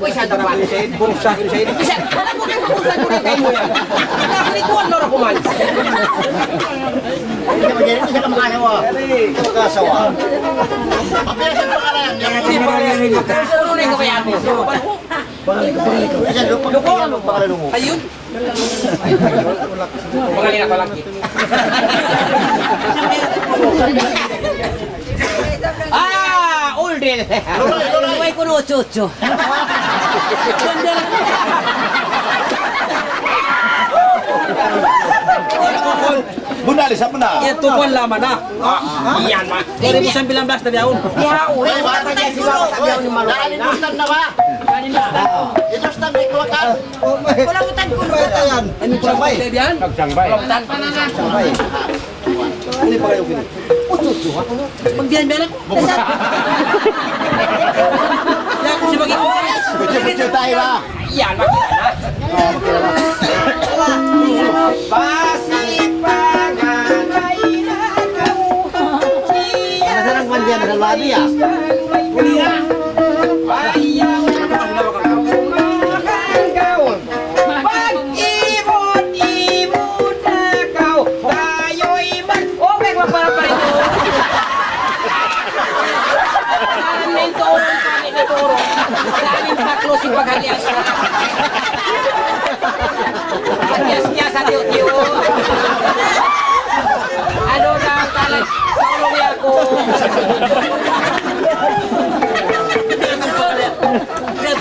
Uy, sa dapat. Buruk sa akin sa ini. Isa. Alam mo kaya kung saan ko rin kayo mo yan. Nakalikuan na rin kumalis. Hindi ka makasawa. Makasawa. Papilas ang pangalan. Hindi pa kaya rin. Ano na yung kabayaan mo? Luko. Ayun. Pangalay na ko lang. Uldil. May kuno chucho. Bundali sa mana. Yan tukuan laman na. Yan ma. Dari isang bilang belas na biyahon. Biyahon. Uy, bata niya si bata tabiyaw ni Malo. Idustan na ba? Idustan na ikuwakan. Walang utan ko na yan. Ano ko lang ba? Yan. Nagsangbay. Ini pa kayo gini. Chucho ha. Pagbiyan-biyan ako. Yan ko siya mag-iwas. Betul tayo ba? Yan, makita na. Pasipanganay na kauhan. Nasaan ang kandiyan sa labi ah? Ayaw na kumahanggaw. Pag-ibot-ibot na kau, tayo'y mag-obek mapaparin mo. Kanin turong, kanin na turong. Kanin taklo si paghalias. Pagyas-gyas sa tiyo-tiyo. Ano na ang talag? Tulong niya ako.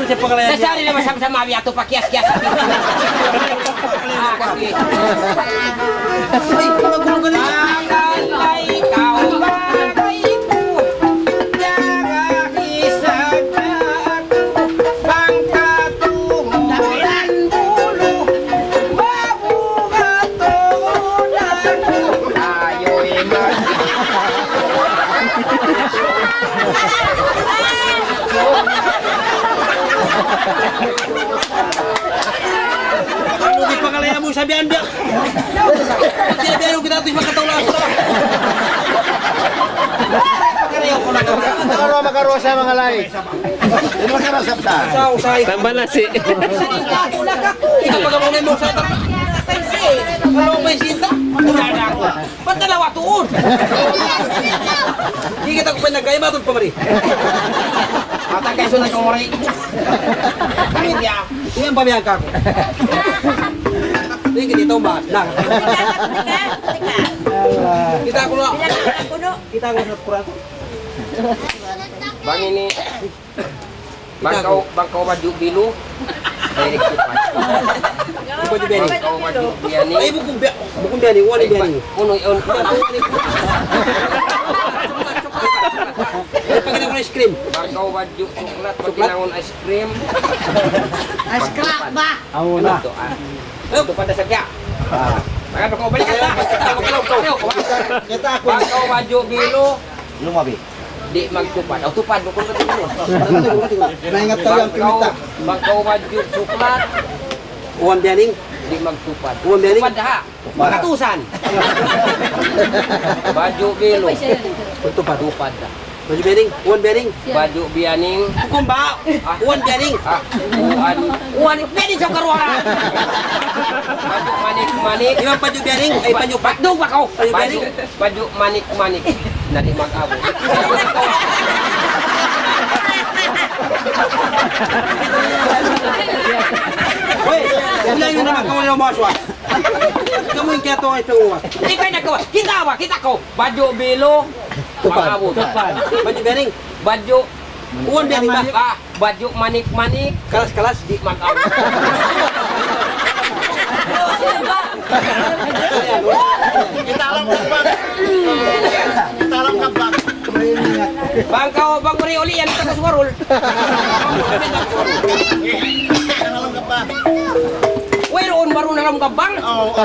Nasari naman sa mami ato pakyas-kyas. Kasi. Ay, pagulungan na. Ang ikaw bagay ko. Yaga isag na ako. Pangkatumulan bulo. Babugatunan ko. Ayo'y mag... Ano di pangalaya mo sabihan dia? Hindi biya yung kita tuwing makatawala ko. Pagkarayaw ko na ka. Makaruwa sa mga lahi. Hindi makarasap ta. Sa usay. Tambah nasi. Ako na ka. Ikaw pagamunay mo sa ito. Ano may sinta? Una na ako. Ba't dalawa tuon? Hindi kita ko pinagkaya matod pa mari. Mata kayo na kong mari. Kami dia. Iyan pa biyan ka ako. Hindi kita ito ba? Lang. Kita ko na. Kita ko sa kurang. Bang ini bangkau maju bilu. Direct cepat. Baju biani. Bangkau maju biani. Ay bukan biani, wali biani. Uno on. Pagkita ko na ice cream. Bangkau maju coklat pakinangon ice cream. Ice cream ba? Awala. Itu pada sakya. Makan kau balik kata. Kita ako. Bangkau maju bilu Lumabi. di magtupad. Oh tupad bukol ka dito. Naingat tayo ang pinita. Bangkau maju coklat Uwan bianing. di magtupad. Uwan bianing. Tupad dah. Makatusan. Baju bilu. Tupad. Tupad dah. Baju bening, uwan bening. Baju bianing. Kumba, uwan bening. Uwan bening sa karuara. Baju manik-manik. Di ba baju bening? Ay baju Bakdo ba kau? Baju bening. Baju manik-manik. Nari mag-abo. Hoy, ulan yun naman kamu yung maswa. Kamu yung kaya to ay penguwa. Hindi kayo nagawa. Kita ko. Baju bilo. Mag-abo. Baju bening, Baju uwan bening ba? baju manik-manik. Kalas-kalas. Di mag-abo. Kita alam kabang. Kita alam kabang. Bang kau bang beri oli yan sa suwarol. Kita alam kabang. Wairoon baro na lang gabang. Oh.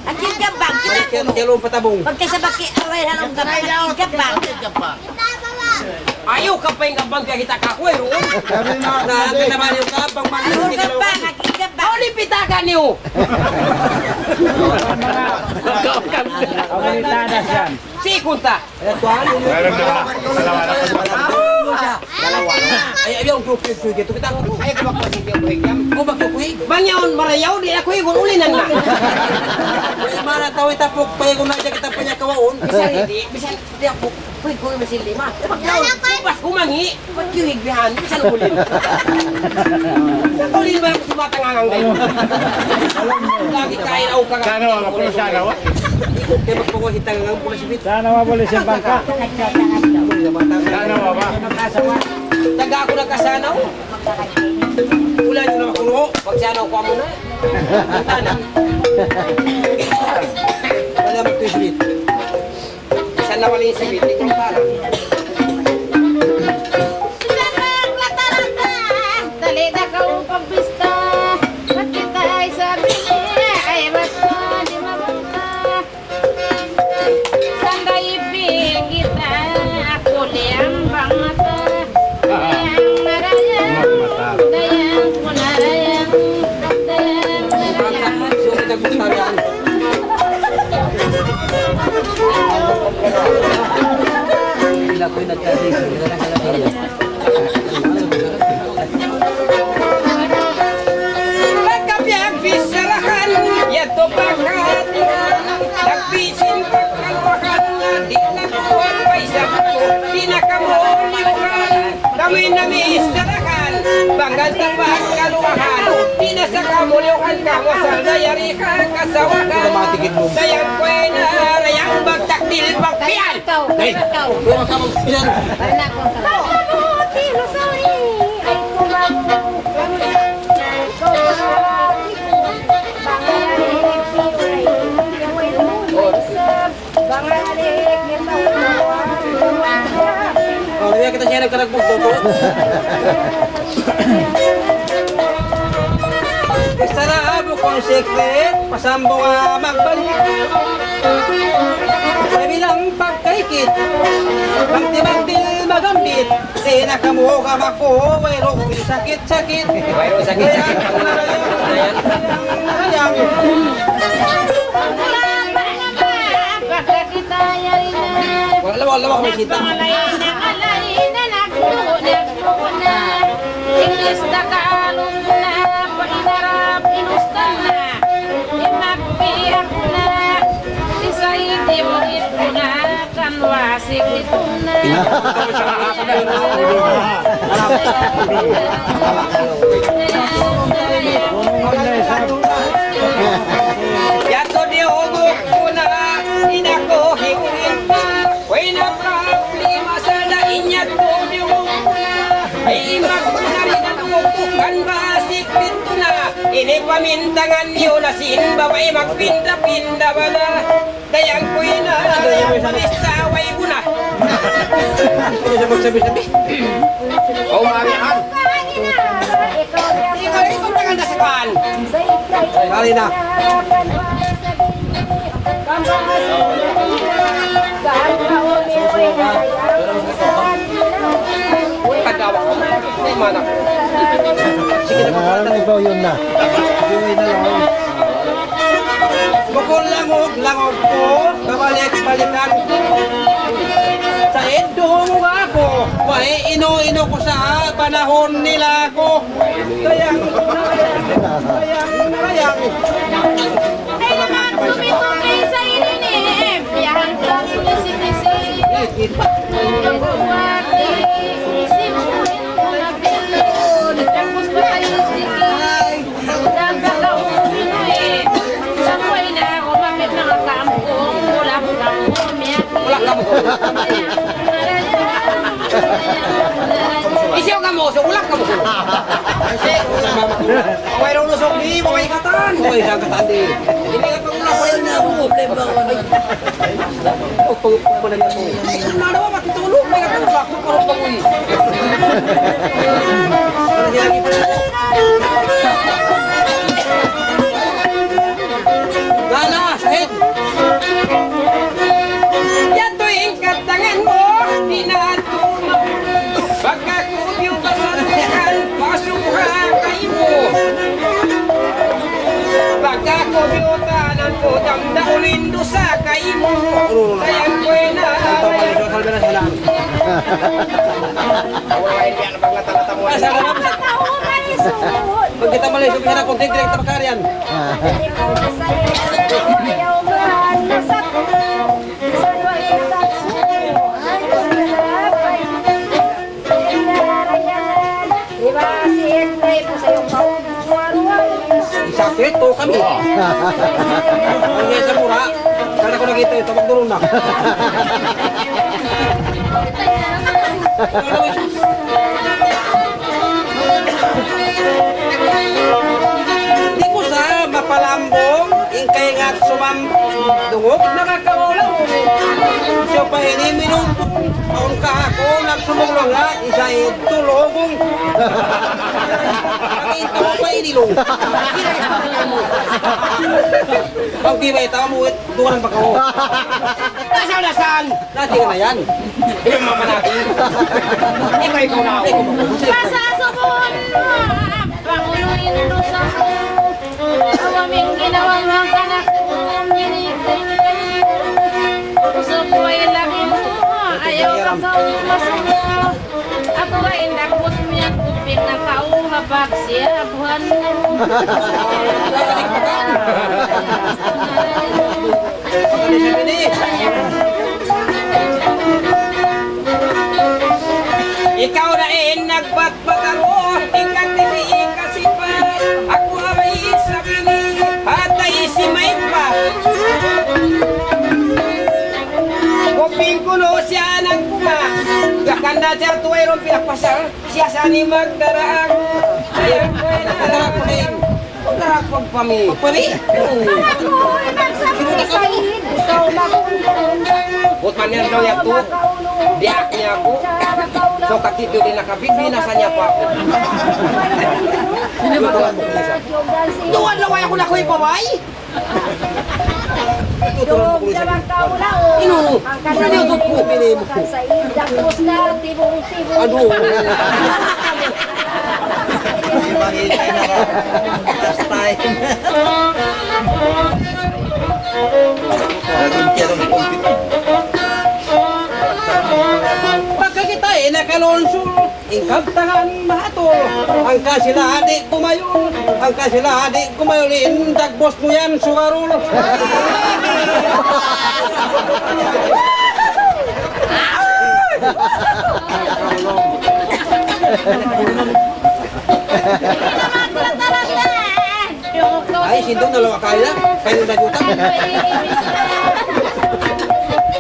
Akin ka bang? Ay kaya lo patabong. Pagkasabaki away halong ka bang? Akin ka bang? Kabang. Ayaw ka pa yung gabang kaya kita ka wairoon. Na naman yung kapang man. Halong ka bang? Akin ka bang? Oli pitakan niyo. Si kunta. Ay ayaw grupo gitu kita. Ayaw ka magpasing yung buhigyam. Ko magkukuy. Banyaon marayaw di ako yung ulinan na. Mana tahu tapok pay ko na kita punya kawaon. Bisa di ako. Uy, ko yung masili ma. Pas kumangi. Ba't yung higbihan? Bisa ulin. Ulin ba yung sumatangangang din? Lagi kain ako kang. Sana wala ko sana wa. Kaya magpuko hitang ng pula si Bit. Sana wa boleh siyang bangka. Sana wa ba? Taga ako ng kasanaw. Ulan yung naman kulo. Pag sanaw ko mo na. Tana. Wala magkuy si Bit. Saan na wala yung sabit? Ikaw parang. Dali na ka upang pista. Ba't kita ay sabi niya ay ba't ka di mabunta? Sanda ibig kita ako liyang bang mata. Dayang narayang, dayang kunarayang, dayang narayang. So kita gusto yan. Bila ko'y nagkasing. Pagkapiyag bisarahan, yato pagkatihan. Nagpisin pagkalwakan na di nakuhan pa isa ko. Di na kamuliwakan, kami namisarahan. Banggal ng pagkaluwahan, di na sa kamuliwakan. Kamasal na yari ka kasawakan. Dayang ko'y narayang bagtakdil bagpian. Ikaw, ikaw. Kuya ka magpinan. Wala ko ka. Tilo sorry. Ay kumaw. Oh, kaya kita siya nagkaragpog to. Sarado kong secret, pasambo nga magbalik. Sa bilang pagkaikit, magtibagtil magambit, sinakamuha ako, mayroong sakit-sakit. Mayroong sakit-sakit. Sayang. Wala ko may sita. Wasik itu na. Yato di hugok ko na, inako higuin pa. Way na problema sa lainyat ko di hugok ko na. Ay magpunari na tumukukan basik dito na. Ini pamintangan niyo na sinba, way magpinda-pinda ba na. Dayang ko'y na, magistaway ko na. Hindi siya magsabi-sabi. Oh, marihan. Ikaw tangan na sa kaan. Kali na. Kadawa ko. Ay, manak. Sige na Parang ikaw yun na. Buhay na lang. Bukol langog ko, kabalik-balikan. Sa edong ako, may ino-ino ko sa panahon nila ko. Kayang narayang. Ay naman, tumi-tumi sa ilinim. Biyahan kang ulisitisi. Pagkuwati, isimuhin mo na bilon. Tapos ba tayo sige? Nagkakauminuin. Sa buhay na ako, bakit nakakampong? Wala mo kamo, miyaki. Wala ka mo. Isiyaw ka mo, so ulak ka mo. Kasi, okay raw lusog di, okay katan. Okay katan di. Hindi ka pang ulak, wala na ako. Problema ko. Pagpapala niya ako. Ay, kung nanawa, matutulog. May katan ulak, parang panguwi. Lala, sahid. Yan tuwing katangan mo, di na tumaw. Pagkakubyong kasalanan, pasubuhan kayo. Pagkakubyong tanan ko, damdaulin do sa kayo. Kayang ko'y na. Pag kita mali, sabihin na konti, direct tapakarian. Sakit to kami. Hindi sa mura. Sana ko nakita ito, magdurong na. Di ko sa mapalambong, ingkay nga't sumambungok, nakakaulaw. Siya pa hiniminong, taon ka ako, nagsumulong nga, isa itulogong. Pakita mo pa inilong. Ang tibay, tawa mo, duwan pa ko. Nasaan na saan? Nati ka na yan. Yung mama natin. Ikaw na ako. Pasasubon mo, panguluin mo sa awaming ginawang mga kanak kong ginikay. Puso ko ay lagi mo, ayaw ka kang masumo. Ako ay nakot mo yung kuping na kauhabag siya buwan mo. Ikaw na nagbatbataro, ika't hindi ikasipat. Ako ay sabihin, at ay simay pa. Kuping kuno siya ng kuma. Gakanda siya tuwayron pinagpasal, siya sani magdaraang. Ayaw ko na Pagdarak pagpami. Pagpami? Buat manyan daw yan to. Biak niya ako. So kakito din nakabit, binasa niya pa ako. Duwan laway ako na ko ipaway. Yung dalang kaulao. Ino, Ang piniyot ko, pinimo ko. sa idakos na tibong-tibong. Ano? Pagka kita nakalonsol, ingkab tangan mahatol. Ang kasiladi kumayon, ang kasiladi kumayolin, dagbos mo yan, sugarul. Ay, sindong dalawa kaya, kayo nagutang.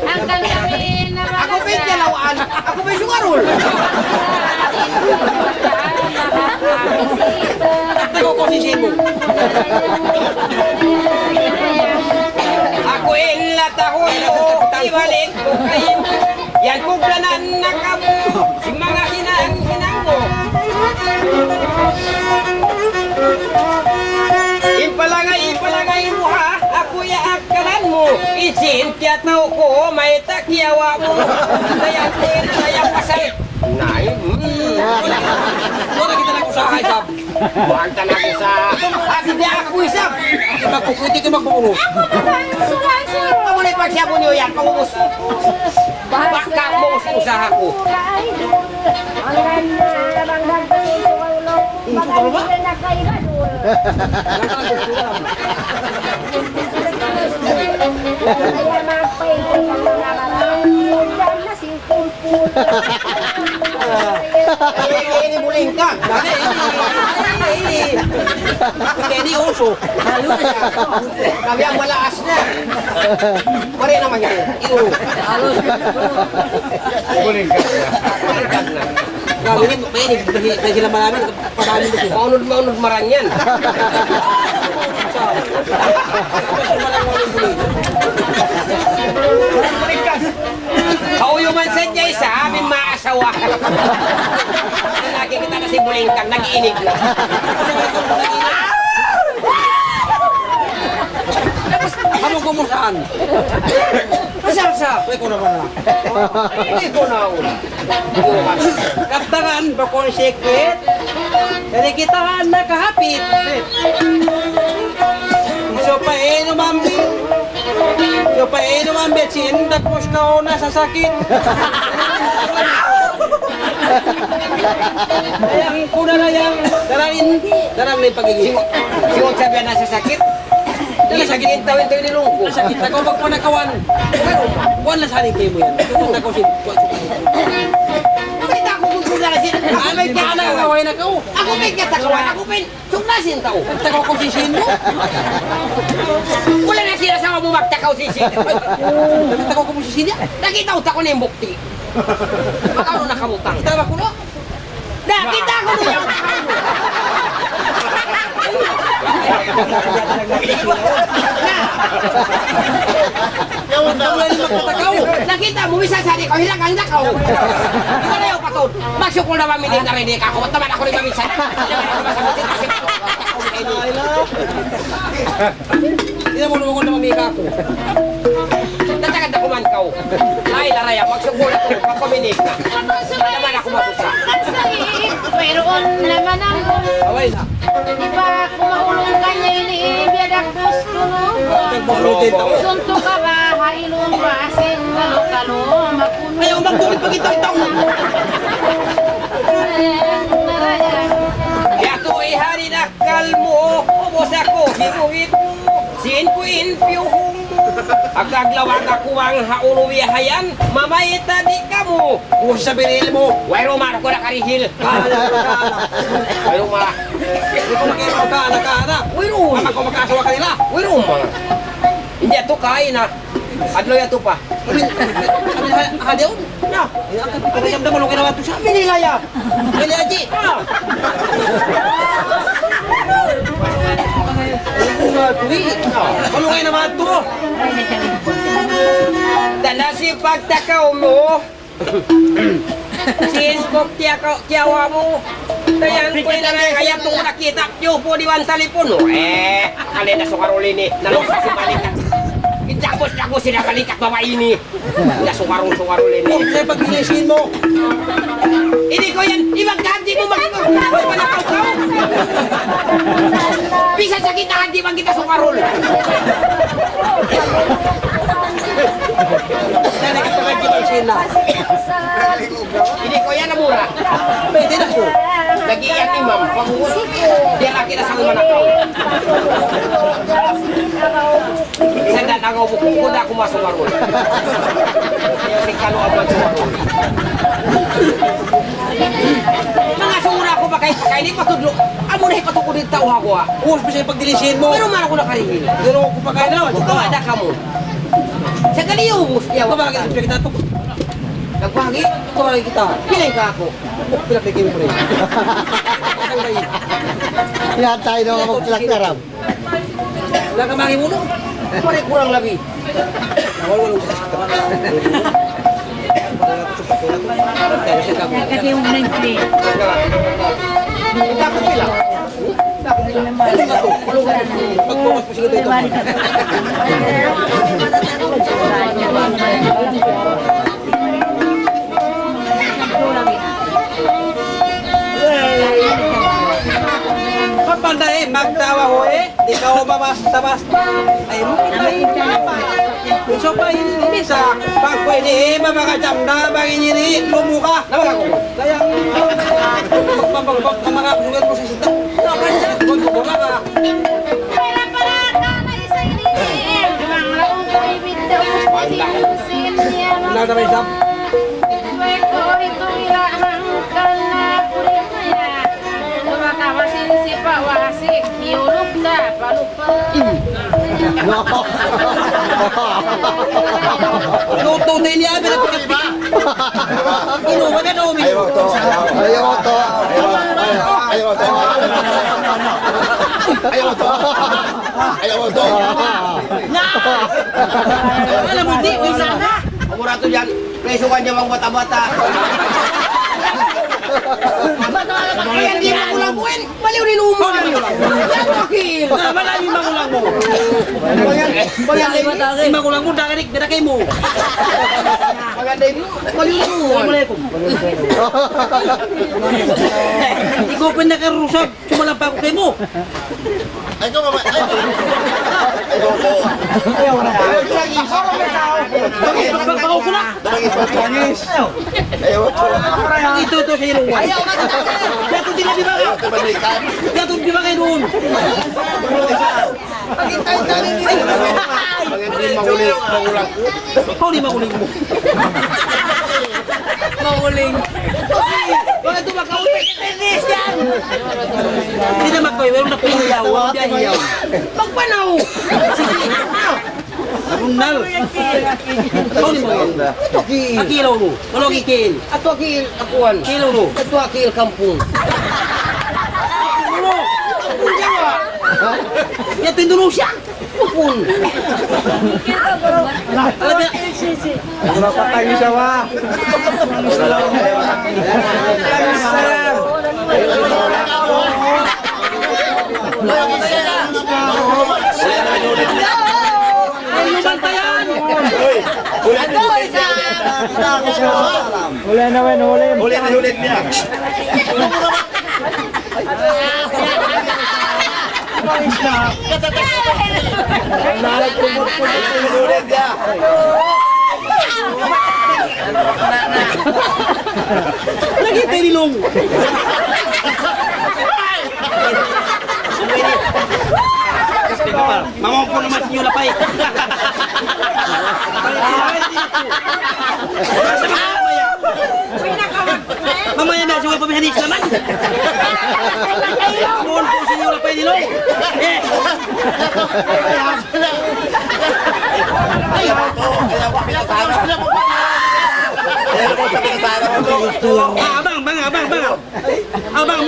Hanggang kami Ako ba yung dalawaan? Ako ba yung sugarul? Taktago ko si Simo. ako inlatahon mo, ibalik ko kayo. Yan kuglanan na kamo, si mga hinang-hinang mo. Ipalangay mo ha, ako yaakalan mo. Isintiat na ko, may takyawa mo. Kaya ko pasal. Nay, Wala kita lang usahay, Sab. Mahal talaga sa... Kasi di ako isa. Magkukuti ka magbuo. Ako na ipagsabo niyo yan. Pangubos. Baka mo usaha ko. Ang ganda namang gagawin ko ulo. Magaling na nakaibadul. Kaya magpaintin ang mga marami. Diyan na si Kumpul. Ini buling ka. Kenny Oso. Kami ang malaas na. Pare naman yun. Iuro. Buling ka. Gawin mo, pwede sila malamin. Padami mo sila. Maunod marang yan. Kauyo man sa dyan sa aming maasawa. Nakikita na si Bulingkang, nag-iinig na. Hamong kumusaan. Masarsa. Pwede ko naman na. Hindi ko na ako. Kaptangan, bakong secret. Dari kita nakahapit. So paano mambi? So paano mambi? Sindak mo siya na sa sakit. Ayang kuna na yang darang na yung pagiging. Siwag sabihan na sa sakit. Hindi sakit yung tawin-tawin ni Lungko. Sakit na ko magpanakawan. Pero, buwan na saling kayo mo yan. Tumunta ko si... Bakit ako kung suglasin? Ano yung kakaway na ka? Ako may katakawan. Ako may suglasin tao. Takaw ko sisin mo. Wala na sila sa mo magtakaw sisin. Takaw ko mo sisin niya. Nakita ko na yung bukti. Makano nakamutang. Kita ba ko no? Nakita ko na yung nakita mo, bisa sari ko, hilang ang nakaw. Ito na yung patod. Magsukol na mamili na rin ako. At naman ako rin maminsan. Hindi mo naman ko na mamika ko. Natagad ako man kaw. Ay, laraya, magsukol ako. Pagpaminig na. Naman ako masusa. Mayroon naman ang Away na. di ba kumaulong kanya ini biadak gusto Nagbalutin ako. sunto ka ba hailong basin kalo mapuno Ayaw magtulit pag itaw-taw. Kaya ko ihari na kalmo. Ubos ako, hinuhit mo. Sin ko inpiyuhong mo. Agkaglawag ako ang hauluwihayan. Mamayita di ka mo. Kung sabihin mo. Wayro man ako nakarihil. Wayro man. Hindi ko makikita Wayro. Mama ko magkasawa kanila. Wayro man. Hindi ato kain na. Adlo yato pa. Hadiyaw. Na. Ano yung damalo kinawa ito siya? Minilaya. Pili aji. Malungay naman ito. Dala si pagtakaw mo. Sinskop tiyawa mo. Dayan ko na nga kaya itong nakita nyo po di wan talipon. Alin na sukarulin ni. Nalungsa si balikat. Itakos sila balikat babae ni. Sukarulin ni. Kaya pag ginisin mo. Hindi ko yan. Ibang kahandi mo magkakaw. Malakaw-kaw. Bisa sa kita hindi bang kita sukarul. Kaya nakipagay ginisin na. Hindi ko yan namura. Pwede na ko. Nag-iyak imam. Pangungot. Di laki na sa manakaw. Sanda nagaw mo kung kuda ako masukarul. Ayaw si Kalo abang sukarul. Mga sura ko pakay-pakay. Di patudlo. Amo na ipatukod yung tao ako ha. Uwas pa siya pag ginisin mo. Pero man ako nakarihil. Pero ako pa kayo na. Ikaw ada ka mo. Sa kaliyo ubus niya. Ito ba kita kita ito? Nagbagi. Ito ba kita? Piling ka ako. Pinapigil mo rin. Yan tayo na mag-plak na ram. Wala ka mangi mulo. Pare kurang labi. Nawal-wal ko sa kasi yung nag-play Dapat pila. Dapat pila. Pagbukas mo sila dito. Panday, magtawa ho eh. Di ka ho mabasta-basta. Ay mo kita so pa ini sa pag pwede mabakajam na bagay nini lumuka. Naman ako. Sayang magbabag na mga sugat mo sa sita. Naman siya. Buka ka. Pera para ka na isa ini. Ang laong ko ibigay mo sa sinusin niya. Nada may sab. Ko itu ilang kana kulit niya. Lumatawasin si Pak Wasik. Hiulog na, palupa. Luto din niya. Inuwa ka na umi. Ayaw to. Alam mo, di. May sana. Mura to dyan. Preso ka niya mga bata-bata. Kaya hindi magulang ko eh. Baliw ni Lumo. Yan wakil. Malami magulang mo. Di magulang mo, dakarik, dinakay mo. Maganda yun. Baliw ni Lumo. Assalamualaikum. Ikaw pa nakarusag, sumalang pa ako kay mo. Ay, ikaw mama. Pagpakaw ko na. Ito sa inuwan. Yato din na di ba? Yato di ba kayo doon? Ikaw di maguling mo. Maguling. Bakit ito makaulit? Hindi na magkawin, meron na pihiyaw. Huwag yan hiyaw. Pagpanaw. Arunal. Ikaw di maguling. Akilaw mo. Walang ikil. Ato akil akuan. Kilaw mo. Ato akil kampung. Ano? Yato Indonesia. Pupun. Alam niya. Patay niyo siya, wa. Ay, lubantayan. Huli na, wen, huli. Ulit niya. Ulit niya. Lagi tayo nilong. Mamampo naman sa inyo lapay. Mamaya na, siya pamihanis naman. Mohon po sa inyo lapay nilong. Eh. Abang.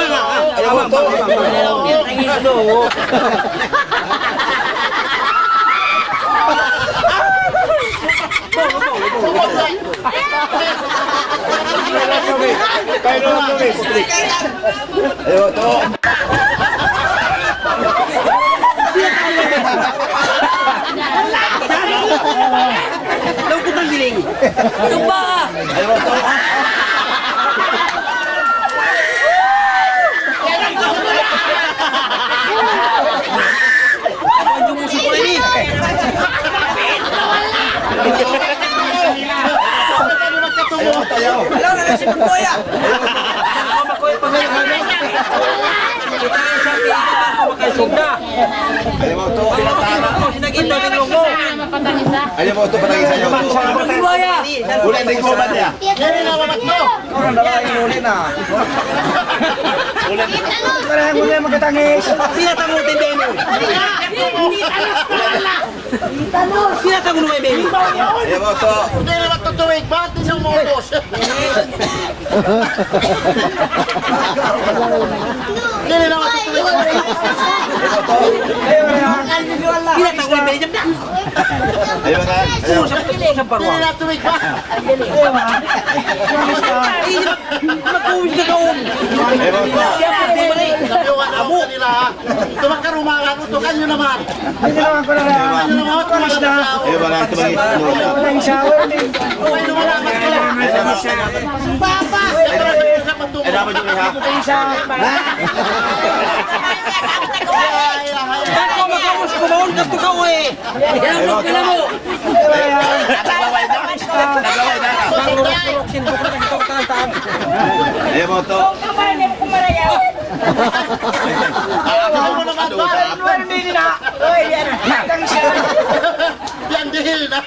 Ayaw to. Daw ko tang giling. Ayaw to. Ano mo si Polly? Ayaw. Ayaw to. Sinag-ito ng logo. Mapatanisa. Ayaw mo to. Patagin sa iyo. Ulit din ko ba niya? Yan na mamat mo. Huli, magkatangis. Pinatangutin din mo. Pinatangutin mo, baby. Ayaw mo to. Hindi na magtutuwig. Bakit di siya umubos? Hindi na magtutuwig. Pinatangutin, baby. Ayaw na. Ayaw. Sa parwa. Hindi na tuwig ba? Magkuwin ka doon. Ayaw mo to. Sabi Yung amo nila ha. Tumakarumang utukan nyo naman. Hindi naman ko na lang. Ano naman tumas na? Ayaw ba na tumagin? Ang shower din. Ay, lumalamat ko lang. Papa! Ay, dapat yung iha. Isa. tugaw eh. Ayaw mo to. Ayaw mo naman ba? Yan dihil na.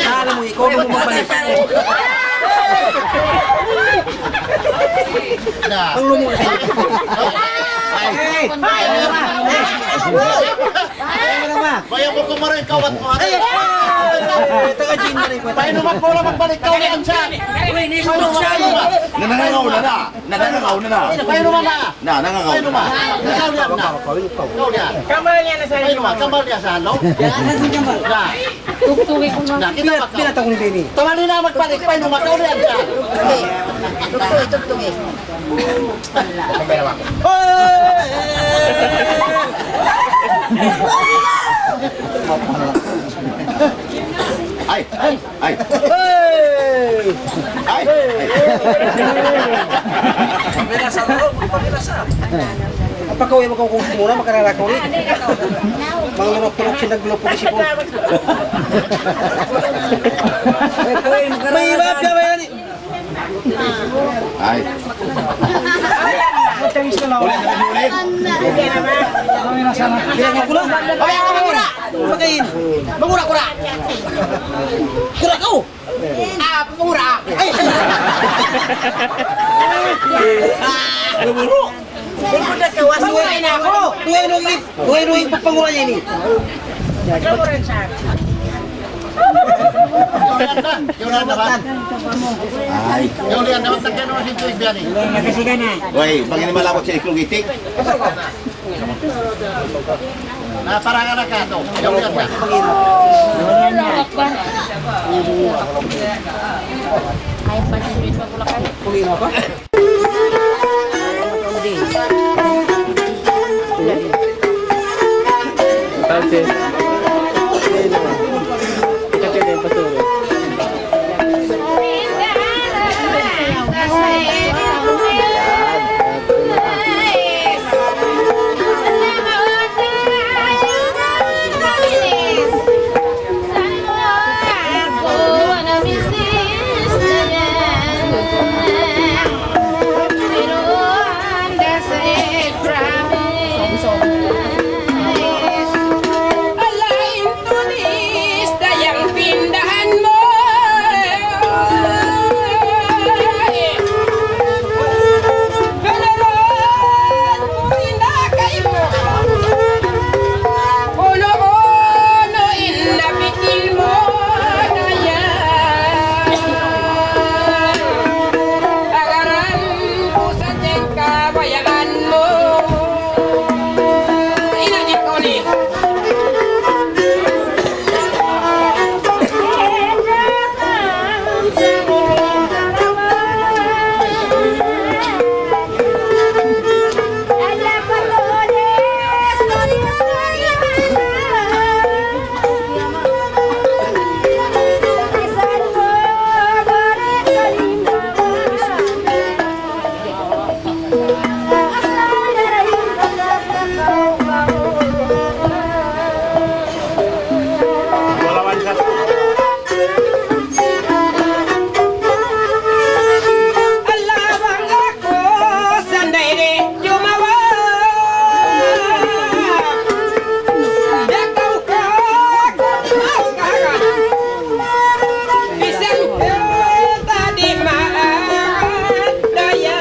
Alam mo, ikaw mo magbalik. Ang lumo kasi. Bayaw mo kumaroy kawat mo. Taga-gin na rin ko. Paano magpula magbalik ka ulit siya? Nanangaw na na. Nanangaw na na. Paano man na? Nanangaw na na. Ikaw yan na. Ikaw yan. Kamal niya na sa Paano man? Kamal niya sa ano? Na. Tugtugi ko na. Na, kita ba ka? Pinatang ni Benny. Tumali na magbalik. Paano man? Ikaw yan siya. Tugtugi. Ay! Ay! Ay! Ay! Pagpilasa ro, pagpilasa. Pagkawin mo kung muna makararakaw ni. Mga lurok-turok siya naglupo ni Sipon. May iba ka ba yan? Ay! Ulit na ulit! Bilang ko lang. Mamaya ka magura. Pagayin. Magura-kura. Kura ka. Pangura. Ay. Lumuro. Pangura na ako. Duhay-duhay pagpangura niya ni. Yung naman. Ay! Yung naman tagyan naman si Tuig Biani. Uy, pag malabot siya iklong itik. Parang anak ka ito. Yung naman. Ay, pansin mo pula kayo. Pulino ka? Francis. Ikaw din patuloy. Alain tulis dayang pindahan mo. Ganaran ko inakay mo. Uno-uno inabikil mo dayan. Agaran ko sa diyang kabayaan mo. Inagin ko ni. Alabang ako sanday di jumawa. Dakaw ka kakakan. Bisang kita di maat daya.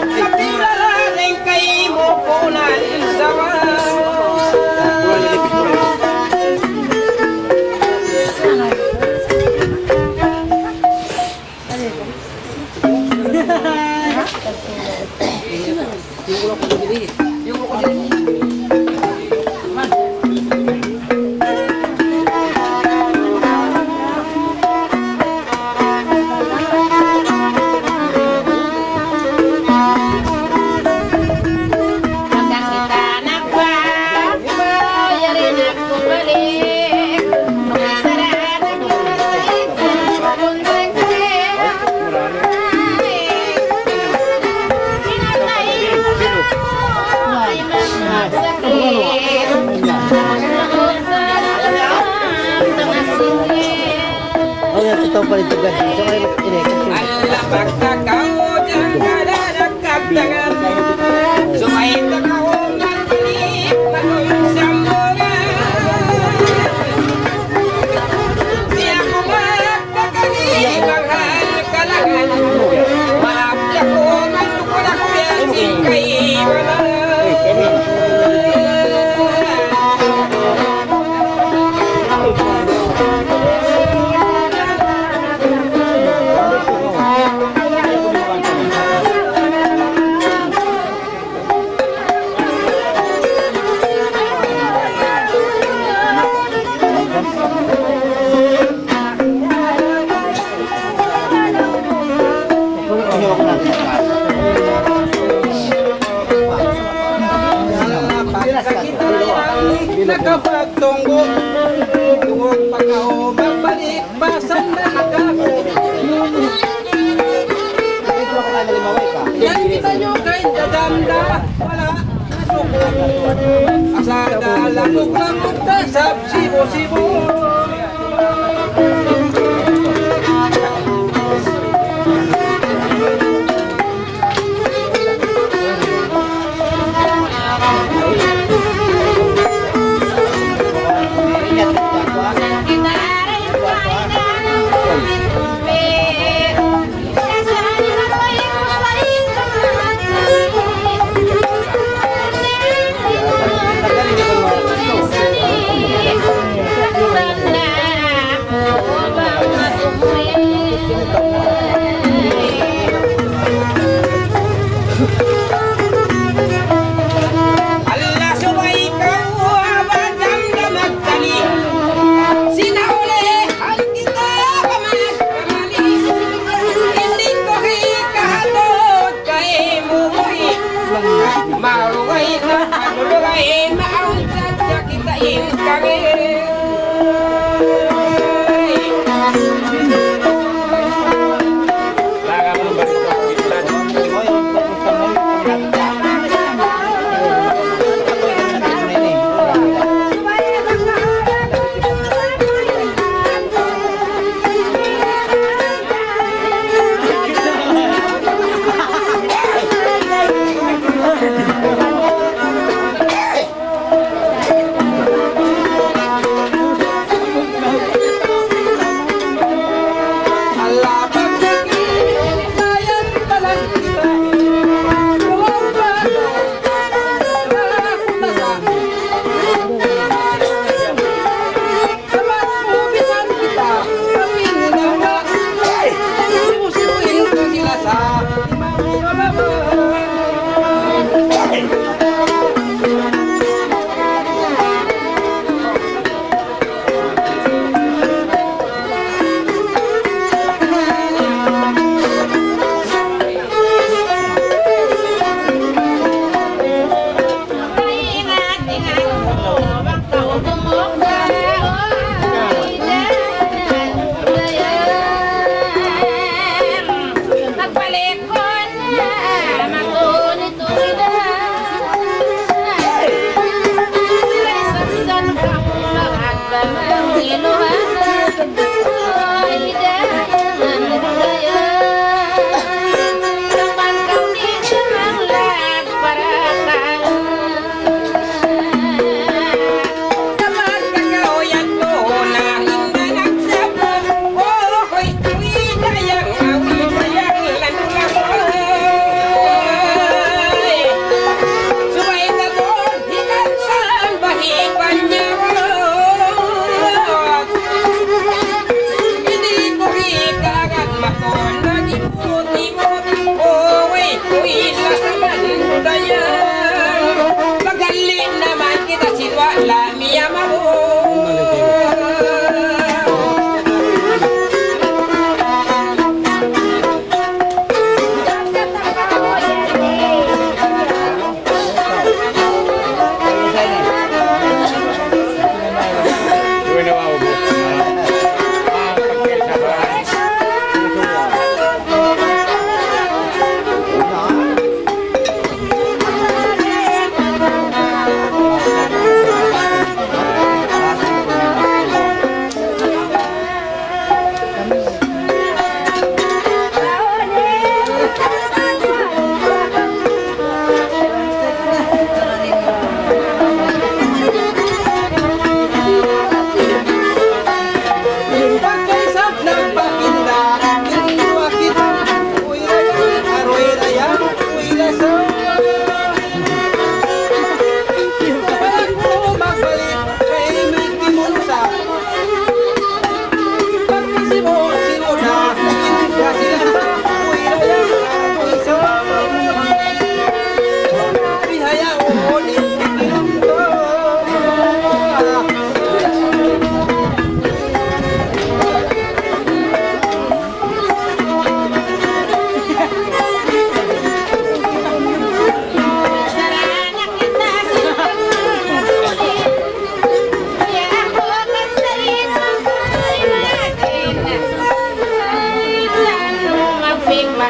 Kapilalaring kay mo kunan sawa. Hanggang kita nagbalik, bayarin ako balik. Magsarap ang balik, papuntang kaya. Allah pagkakao dyan kada nagkabdangan Sumay takawang nagpalit Magoy samburan Di ako magpagkalibang halkalangan Maapya ko manukul ako yan Singkaibalan nakapagtunggo Tungog pagkao magbalik Basan na nagkako Yan kita nyo kay dadamda Wala nasukot Asada lamok-lamok Tasap sibo-sibo Maluway na panulugayin na ang sadya kitain kami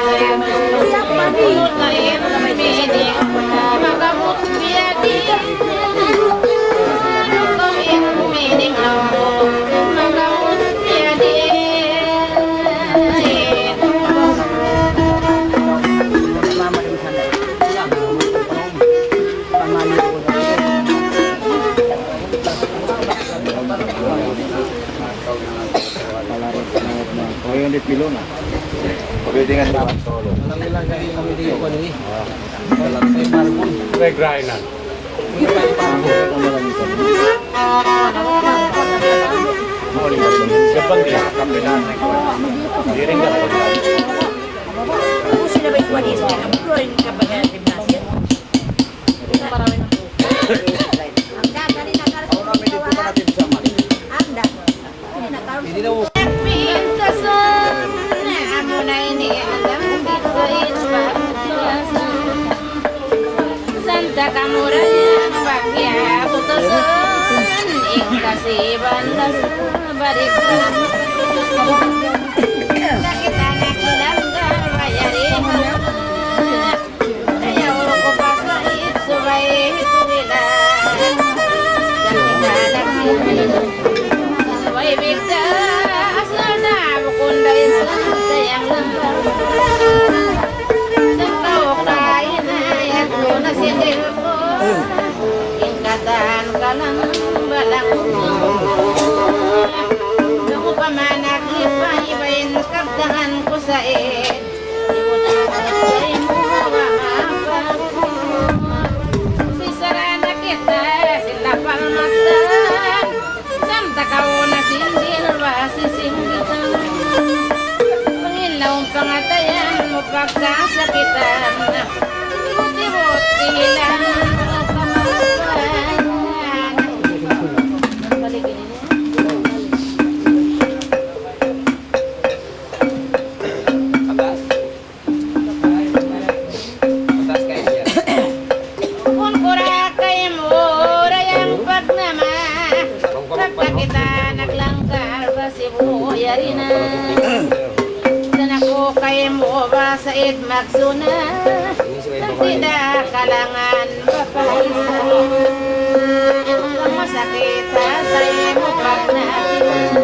bayan Pulot na rin Mening Magamot biyadi Kawin mening Magamot biyadi Pwede nga naman solo. Nag-grind na. Kapag nila, kami na. Hindi rin ka. Kung sila ba yung walis, kinabuloy ka ba kaya gymnasium? Marami na po. Ang dami na Ang dami. Pintasan Amo na ini alam Dito inspirasan Santa Camuraya Bagya Putusan Ing kasiban Barikan Sakit anak hilanggan Bayarin Ayaw ko pasait Subay tuwilan Sakit anak hilanggan Subay bigda Asana Bukunda Sayang lembang Dan kau kain Ayat ko na sinil ko Ingkatan kalang balang Nung pamanak lipay Ibayin kagdangan ko sa ed Ibu dapat mo Wamapag mo Sisarana kita Sila palmatan Samta kau na sindil Wasisinggitan Pangilawang pangatayan mo pagkasakitan Buti-buti hilang mo kamaluan Baligin niya Atas kayo yan. Kung kurakay mo Rayang pagnama Pagka kita naglangkar Basibuya rin na Ako kay mo ba sa id magsuna Nagtida kalangan Papahisa Ang masakit Tatay mo pag natin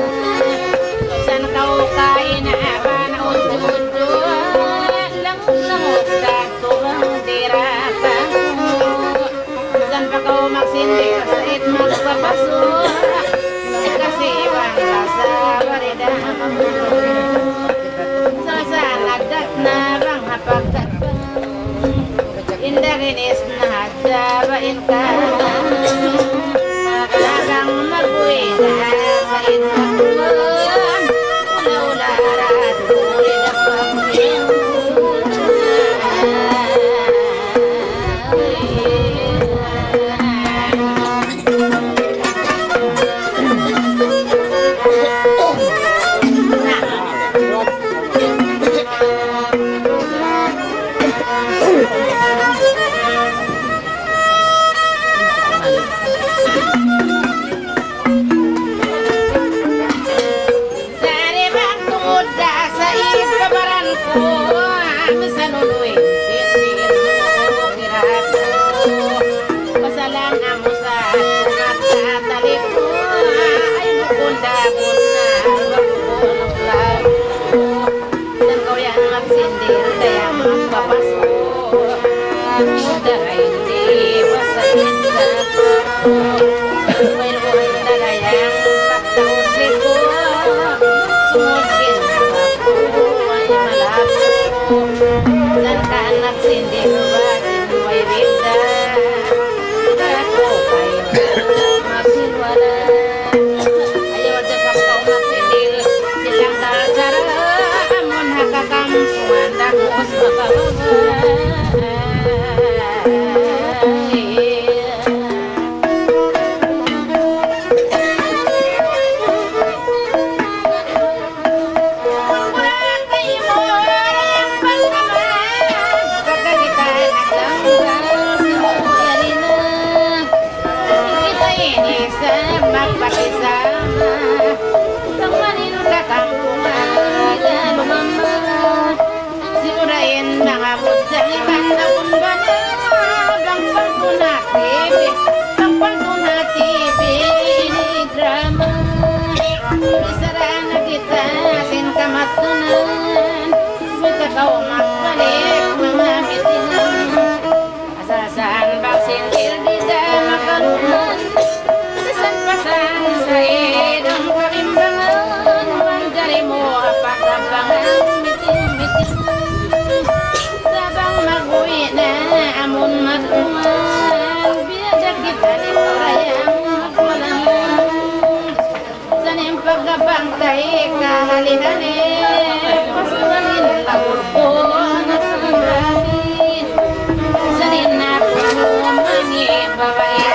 San ka kain na ba na unto-unto Langot-langot Dato bang tirata San pa ka magsindi Sa id magpapaso Kasi bang kasa Barida Nagdat na bang hapagdat Indaginis na hadyabain ka Lagang magbuwi na sa itmakbuan Ula-ularat ulit ang pagpin Sari bang tungod da sa ipabaran ko Misan uluin sindihin mo kirato Pasalang amo sa matatalik ko Ay mukunda-kunda Magkukulong lang Dan kau yang magsindir Dayang magpapaso Dahil hindi pasayin ka May-uwi na dayang pagtaon siko Sumugin na ako ay malabo Dan ka nagsindir batin may bigda Ako kayo masinwala Ayaw dyan sa kau magsindir Silang kasara Amon hakakampuan Dagos makalunan mabot sa iban na kumbana bang pagtunatibi drama isaraan na kita sin kamatunan buta ka umakbalik mga mitinan asasaan baksin ilbida makalunan sasan pasan sa edong kalimbangan manjari mo apakabangan mitin-mitin sabang mag-uwi na amun mag-uwan biyajak kita di morayang magwalang sanim pagkabangtay kahali-hali pasalin labur ko na sandalit sanin na pangumani babae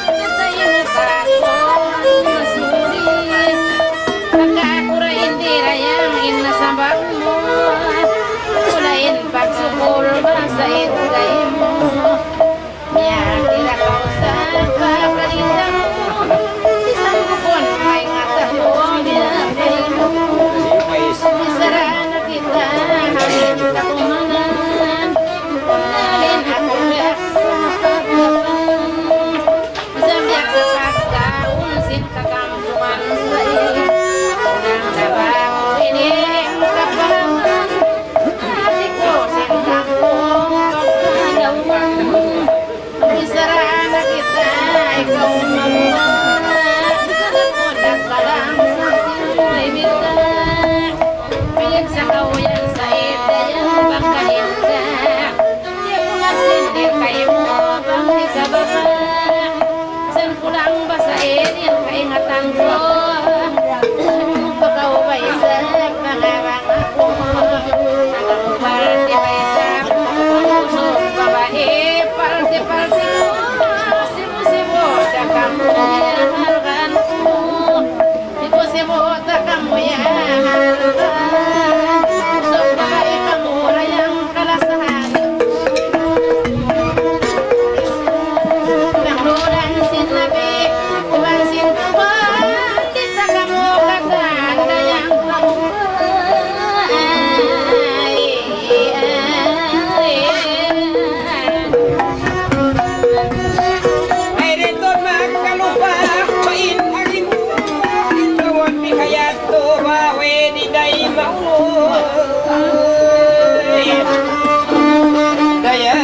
kita yung tako nasuri pagkakura hindi rayang inasabak mo kulain pagsukul basa itugay mo niya kira kau sa pagkalindang mo isang bukon may ngatahong binabay mo isara na kita halin na kumanan halin ako biyak sa pagkabang biyak sa pagkaun sin kakampuan sa iyo unang sabang pining kapahangan hati ko sin kampung pagkalawan isara na kita ikaw mamuha isara ko nagpalang sa may bita pilit sa kawayan sa idayan bangkahin ka di ako magsindi kayo mo bang ikababa san ko lang ba sa edin kaingatan ko pagkawabay sa pangabang ako party ba isa puso babae party ko sibo-sibo dakam mo yahalkan ko sibo-sibo dakam mo yahalkan so babae kamura yang kalasahan nangluran sinabi uban sintuban di takamo kaganda yang Ay rito magkalupa pain agin kawan bihayat to bawe di day mauloy daya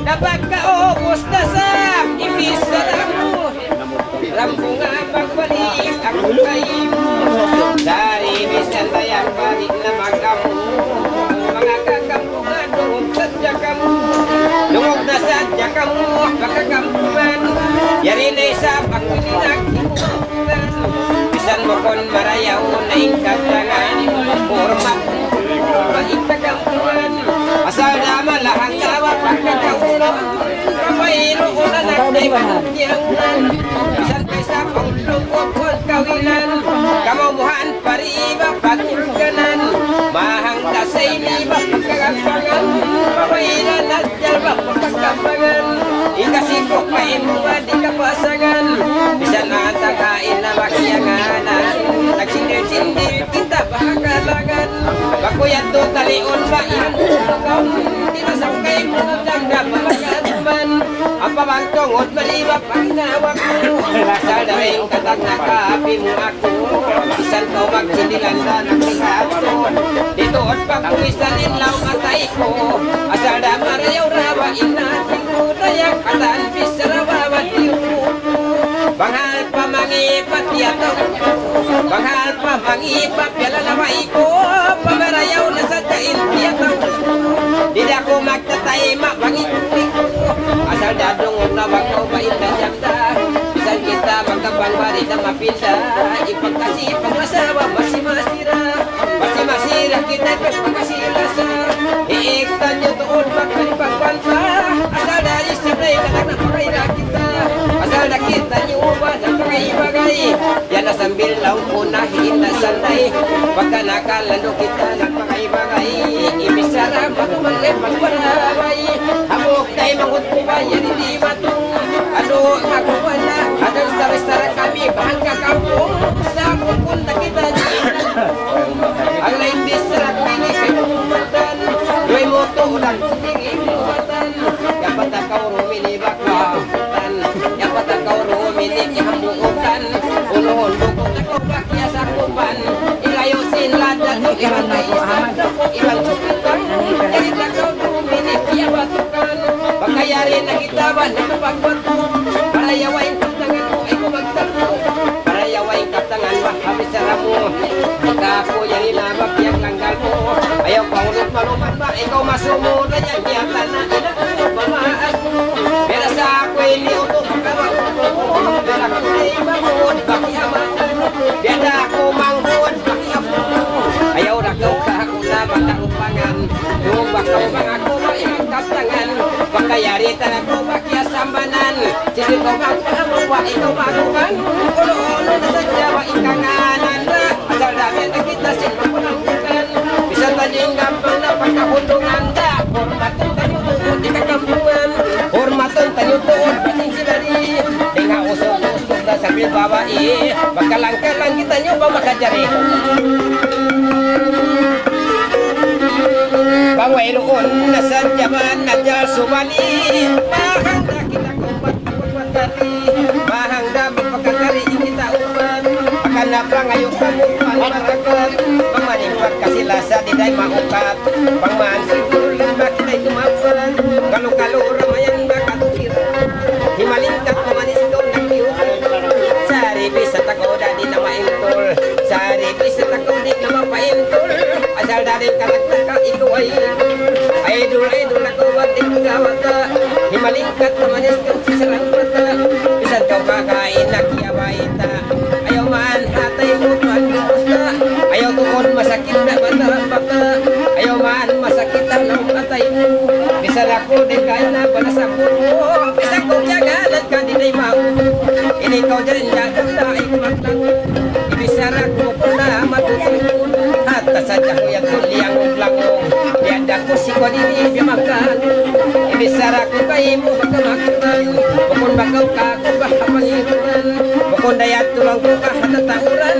dapat kaubos na sa ibis sa ramo rampo nga pagbalik ako kayo dari bisan tayang balik na magamu mga kakampungan dungog sadya kamu dungog na sadya kamu pagkakampungan yari na isa pagkulinak bisan mo kon marayaw na ingkatangan format balik na kampungan asal naman lahang gawa pagkakaunan kamayro ko na nagdayang bisan kaysa pangtlungkot ko kawilan kamumuhan pariba pagulganan mahang kasay liba pagkakapangan pamayran at jalba pagkakapangan ikasikok pa imuwa di kapasangan bisan atakain na makiyanganan nagsindir-sindir kita bakalangan bakuyat to talion ba ilang tinasangkay mo dagdag mamagatuman ang pamangtungod maliba panginawak mo sa daring katag nakapi mo ako isan ko magsinilanda ng lihato dito at pagpuwisan inlaw matay ko asal da marayaw rawa inatin ko dayak atan pisarawa tiyo banghal pa mangipat yato banghal pa mangipat yala naway ko pamarayaw na sa tain yato di ako magtatay mabangikulik ko asal dadungog na bakaw ba indajakta bisan kita magkabangbari na mapinda ipagkasipag masawa masimasira masimasira kita pagkasirasa iiktan nyo tuon magkalipagpanta asal dari sabay kanak na pakaira kita asal nakita nyo ba na pakaibagay Yan na sambil laong unahin na sanay Pagka nakalalo kita ng bagay-bagay Ibisara matumalay magparaway Hamok tayo mangutubay yan hindi matong Ano ako wala Adang stara-stara kami bahang kakampong Sa kukun na kita Ang lain bisara pili kayo kumatan Yoy mo to ulang kuting imubatan Yapat akaw rumini baka Yapat akaw rumini ihambuutan Ulohon lukot ako bakya sa kupan Ilayo sinladan Ilan na istan Ilan sukitan Ilit akaw rumini kiyabatukan Bakayari na kitawan Ito pagbato Para yawain kaptangan ko Iko magtapo Para yawain kaptangan Habis saramu Baka ako yan inabak yang langgal ko Ayaw pa ulot maluman ba Ikaw masumunod yan Kiyatan na inakot Mamaas mo Pero sa ako iniuto Pagkawag ko Pero ako ay mamud Baki ama Biada ako manghud Baki ama Ayaw na kau kahako na Matarupangan Yung bakaw bang ako Maimang kaptangan Bakayari tanag ko Bakya sambanan Sisi ko magpamo Wa ikaw maguman Ulo-ulo na sa Jawa Ikanganan na Asal dami na kita Sinmapunangkukan Bisa tanyong gampang na Pagkahundungan da Hormatong tanyo tuod Di kakampungan Hormatong tanyo tuod Pasing silari Tinga usok-usok na sambil babai Pagkalang-kalang kita nyo ba makajari Pangwairoon na sa jaman na diyal sumali Mahangda kita kumpat pagpatali Mahangda magpagkakari kita upan Pakanapa ngayon kamupan maragat Pangmanimpat kasilasa diday maukat Pangmaan siguro lima kita'y tumapan Kalu-kalu ramayan bakatukiran Himalingkat pamanis doon nagtiupan Saripis sa takoda di na maintol Saripis sa takoda di na mapaintol Asal dari kanak-nakal ikaw ay Idol ako batik gawata Himalingkat pamanis kang sisarang mata Bisan kau kakain na kiyawaita Ayaw man hatay mo pangusta Ayaw tukon masakit na matalang baka Ayaw man masakit ang atay mo Bisan ako din kaya na balasapon mo Bisan kong yaganan ka dinay mau Ini kau jarin dagang na ikumaklang Ibisara ko ko na matutulun Hatta saja ko yung tuliang uglangong Biada ko si ko dini bimakan Ibisara ko kayo mo pagkamakturan Bukon bagaw ka ko kahapangirunan Bukon dayat tulang ko kahatatauran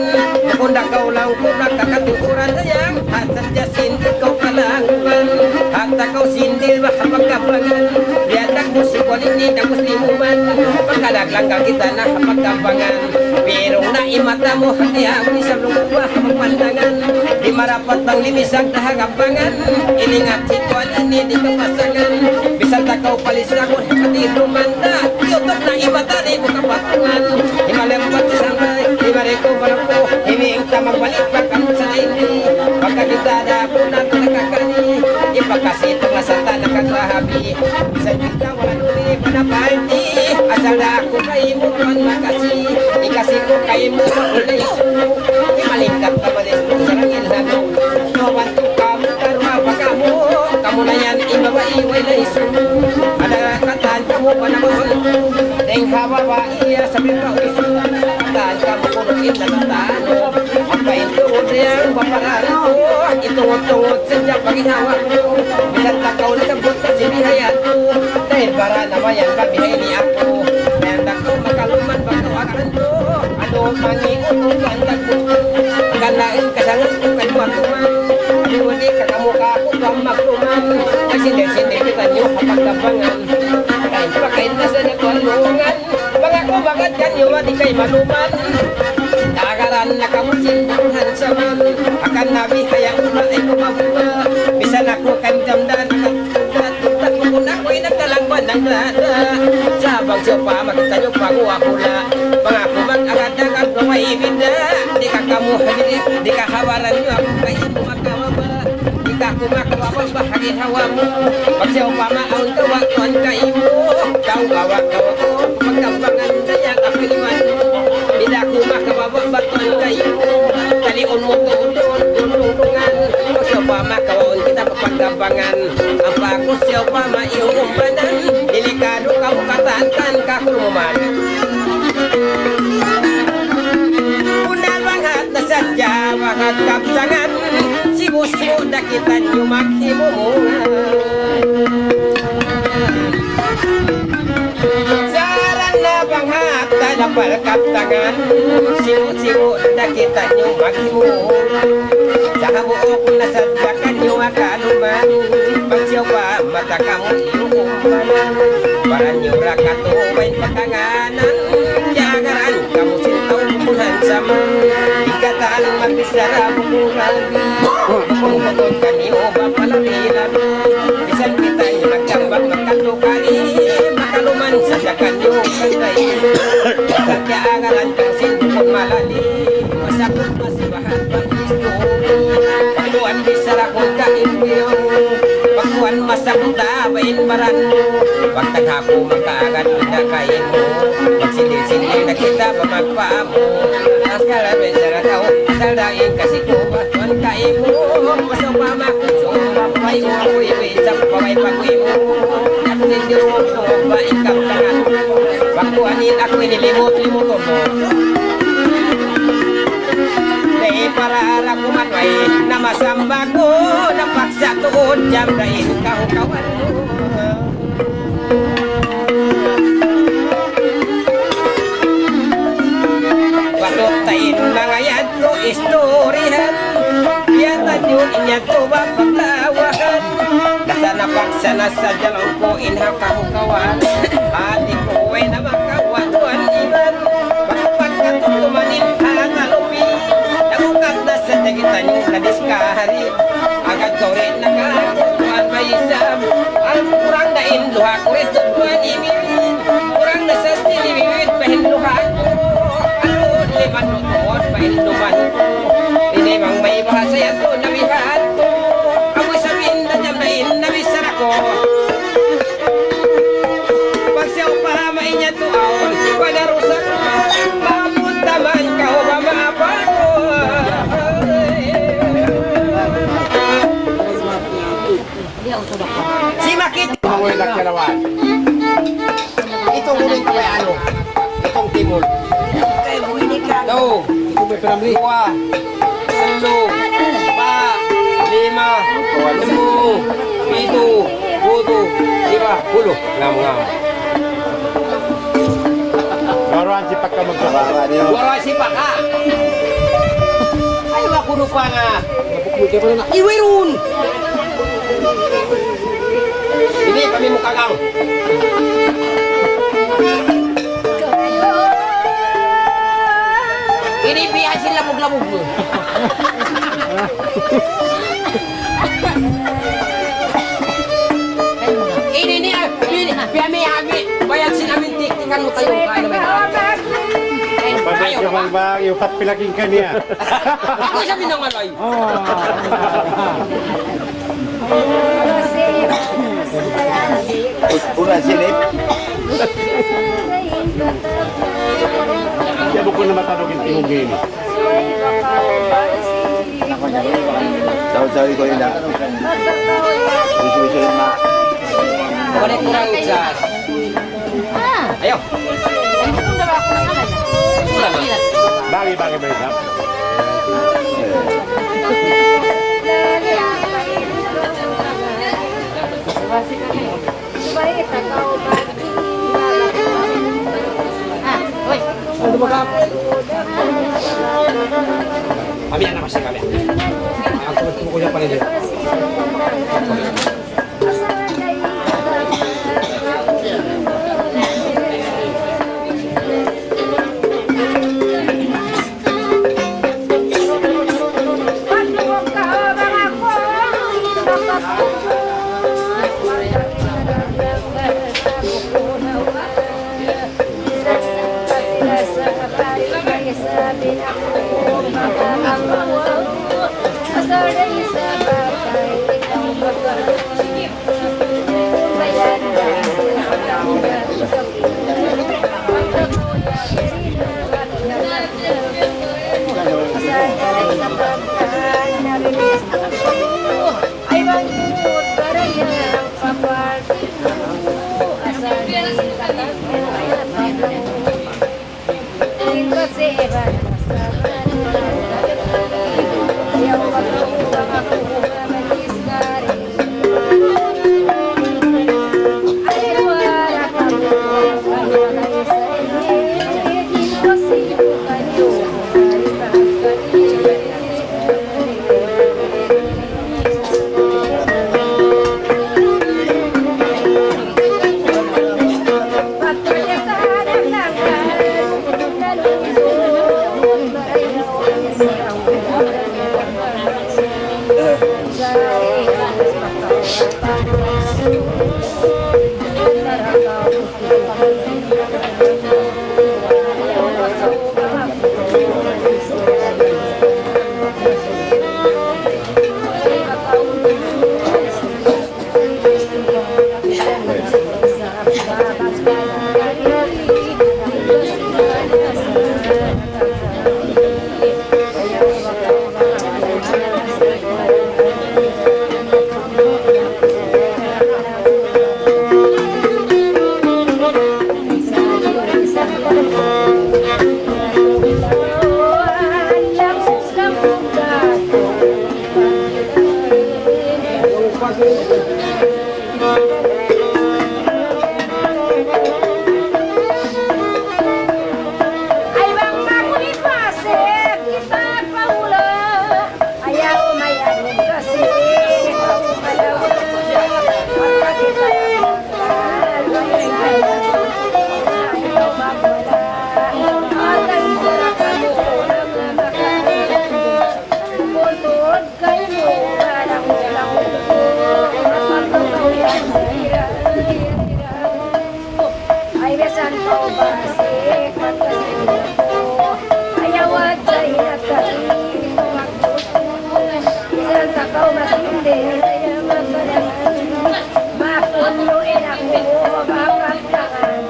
Bukon dakaw lang ko nakakatukuran Dayang hatta sindil kau kalanguan Hatta kau sindil mahapagkapangan Biada ko si ko dini dagus limuman Pagkalaglang kita na hapagkapangan Pero na imata mo hati ako sa lumubah Pagpandangan Di marapat bang limisag na hagapangan Iningat si Tuan ini di kepasangan Bisa takaw palisakon hati rumanda Youtube na imata di mo kapatungan Himalempat si sangay Himareko barako Himiing tamang balik pakam sa ini Baka kita ada po na nakakani Ipakasi itong lasata nakaglahabi Bisa kita wala nuli panapalti Asal na ako kayo mo tuan makasi Ikasi ko kayo mo kulay sumo Himalingkat kamanis mo sarangin hano Nawanto kamu karma pakamu Kamu na yan imabaiway na isumo Ada kataan kamu panamahal Deng hawa ba iya sabi pa uiso Kataan kamu kunuin na natano Magpaintuod yang paparano Itungod-tungod sejak paginawa ko Bisan takaw na sabot na sinihayat ko Dahil para namayan kabihay ni ako Nandak ko makaluman pagkawaran ko Ano mangingon ko kandak ko Ganain kasangan ko kanwatuman Iwali kakamukha ko bang magluman Nagsindir-sindir kita niyo kapagdapangan Kahit pakain na sa nagwalungan Mga ko bagat kanyo di kay maluman Tagaran na kamusin buruhan saman Akan nabi kaya una ay kumabuka Bisan ako kang damdan Tugat-tugat mo na ko'y nagkalangban ng dada Sabang sopa makita nyo pag-uwakula Pangako mag-agad-agad ko may ibida Di ka kamuhagin, di ka hawaran nyo ako kayo magkawaba Di ka kumakawaba bahagin hawa mo Pag sopa maang tawag-tuan kayo mo Kaw-gawa-gawa ko magkampangan daya kapiluan Di ka kumakawaba batuan kayo Talion mo tuon, tulungan Pag sopa makawaon kita papagkampangan Ang pagos sopa maiumpanan Delikado ka mukataankan kakulumuman Sibo-sibo nakitan nyo maghimumungan. Saran na banghat na palkaptangan. Sibo-sibo nakitan nyo maghimumungan. Sa kabuok na sadyakan nyo akaluman. Pagsiyaw pa mata kamo iuumanan. Para nyo rakatuway patanganan. Yagaran kamu sintaw bulan sama. Ikatan magbisara bumuragi. Bumukot kanyo bapalabi-labi. Bisan kita nyo nagkambak magkatukari. Makaluman sadyakan nyo kantay. Sadya agaran kang sintukon malali. Masakot masibahan pag-istumi. Pagkuhan bisara kong kaimbiyon. Pagkuhan masakot tabain maran. Pagtaghapo magkaagat na kain mo. Magsinil-sinil na kita pa magpaamo. As kalabay sa rataw, saldain kasi ko batuan kain mo. Masaw pa makusong mapay mo. Iwisap pa may pag-uwi mo. At sindirong mo ba ikap tangan. Pagkuhanin ako inilimot-limuto mo. Dahil para rakumatway na masambag mo. Napaksa tuod jam dahin kahukawan mo. Patutain mga yato istoryahan. Yatan yun inyato ba paglawahan. Nasa napaksana sa jalong ko inhakahukawan. Hati ko ay na makawatuan iman. Pagkatumanin hatalupi. Nagukat na sa dagitan yung nadiskahari. Agad ko rin nakakutuan bayisam. Ang kurang na induha ko rin tutuan imimit. Kurang na sa sinimimit pahinduha ko. Manuot pahinduman ko. Inimang may bahasa yan to nabihan ko. Amoy sabihin na jamain nabisara ko. Pagsiyaw pa mainya to aon. Panarusak mapunta man ka o ba maapa ko. Si Makit Mangoy na kalawan. itong uling kaya ano? Itong timol. Ito, dua, satu, empat, lima, enam, tujuh, tujuh, lima, puluh, ngam. Garuan si Pagka magkakawa niyo. Wala si Paka. Ay, ako lupa nga. Iwirun. Ini kami mukagang. Ini biasa sila lamog-lamog mo. Ini biar may abi bayad sinamin tiktikan mo tayo kaya naman. Paday ka man ba yung patpilaking ka niya? Ako sabi ng malay. Una silip. Hindi mo ko na matanong yung tingong game. Sabi ko yun na. Bisu-bisu na. Balik mo lang sa. Ayaw. Bagi-bagi ba yun? Kami anak masih kami. Aku punya paling dia. Ayaw Ay bang makulipasip kita paula. Ayaw may anong kasi ako malawa. Pagka kita ayaw mawala. At ang hirap mo Butod kayo walang ko. At pagkakawian ay besan ko basik pagkasin ko. Ayaw at sa hinatay isang takaw masindi kaya magbalangan mapunuin ako makaptangan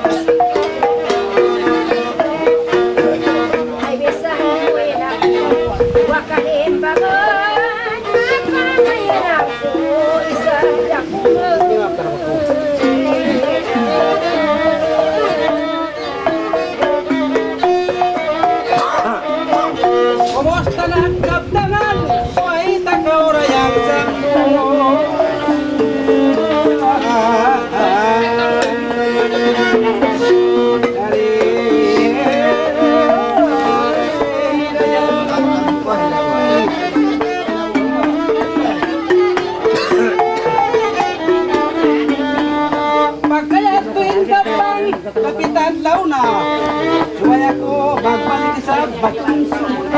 ay besan ko ako wakalimbangan mapamayan ako isang dakong Kumusta na ang kaptangan? Ay takaw rayang sampo. Pagkaya tuwing kapang kapitan launa, suwaya ko magbalik sa batang sunod.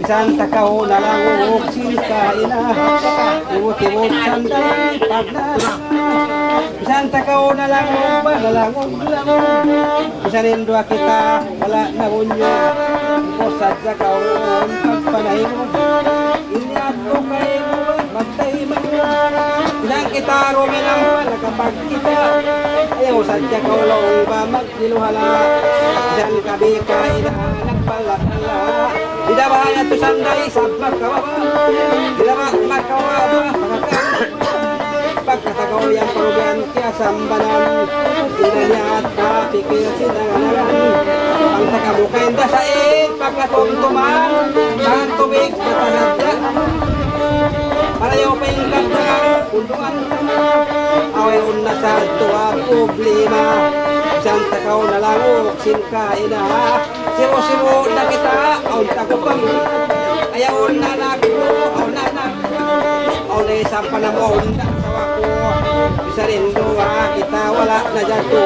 Bisan takaw na lang uksin kaina, iwot-iwot sanday pagnana. Bisan takaw na lang ba na lang bisan indwa kita wala na unyo. Kusad takaw pagpanay mo, inyat ko kay mo magtay mo. Bisan kita ruminang wala kapag kita, ayaw sadya ka ulong ba magdiluhala. Bisan kabi ka inaanak pala-pala. Tidak bahaya tu sandai sabak kawaba. Tidak makawaba pagkata kau yang perubahan kiasam banan. Tidak niat pikir sinangan. Pangta kamu kain dasain pagkatumtuman. Tahan tubig katasadya. Para yung pingkat na kuntungan. Away unna sa tuwa problema. Santa kau nalangok sinkaina. Siro-siro na kita, aun tako pang ayaw na nako, aun na nako, aun na isang panamon na sawa ko. Bisa rin doa kita wala na jato.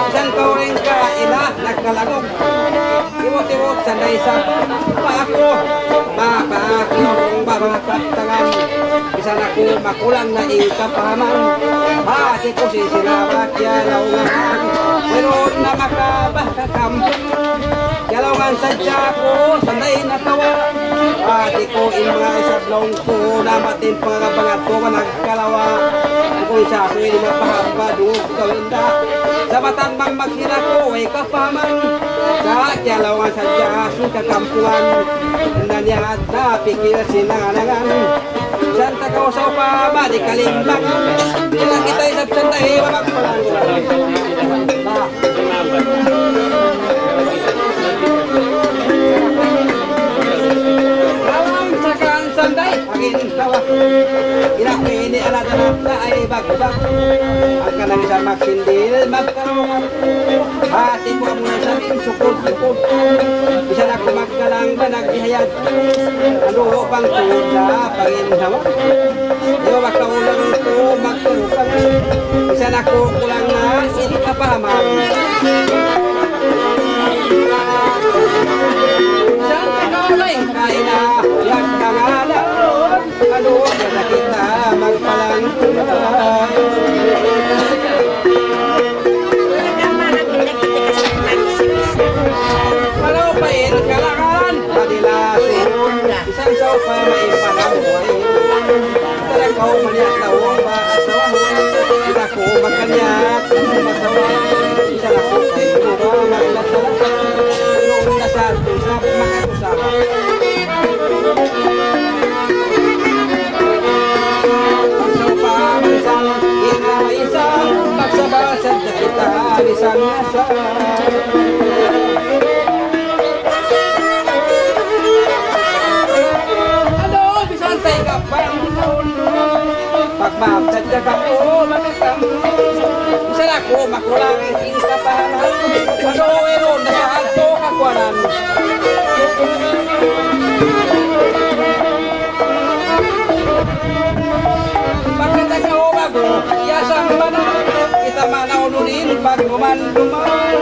Isan kau rin ka ina nagkalagok. Tiwot-tiwot sanday sa paako, mapaaki akong babangkat tangan. Bisa ako makulang na ikapaman. Hati ko si sinabak yalaw nga. Meron na makabakakampan. Yalawangan sadya ko, sanday na tawa. Pati ko mga isablong ko, namatin pangabangat ko nagkalawa. Kung siya ko yung mapahaba, dungog gawin da. Sa batang magmakina ko, ay kapaman. Sa yalawangan sadya, sukakampuan. Nanyahat na, pikir sinanganangan. Santa ka sa upama, di kalimbangan. Kailan kita isap sanday, mabagpalan ko. Rawang sakan sanday, pagin tawa. Inak ini alat-alat na ay bagbag. Ang kanang isang magsindil, magkarungan. Hati ko ang muna sabihin, sukod-sukod. Bisa na ako magkalang ba naghihayad. Ano bang tuda, pagin tawa. Di ba magkaulang ko, magkarupan. Bisa na ako kulang na, hindi ka pahamang. Santa Kaulay, kaina, yak kangalan. Ano, kada kita magpalang pa maipanamuhay. Tara ko maniat na uwang maasawahon. Sila ko magkanyat, masawa. Sila ko kay mura, mailat-alata. Noon na sa tusap, makakusama. Pagsapa, isang, isang, pagsabasad na kita, isang nasa. Pagmamsad na ako, mamitang Sarap ko, makulang iting sa pahalan Ano na sa alto kakwanan Pagkatag na bago, yasang manan Kita manaununin pag gumanduman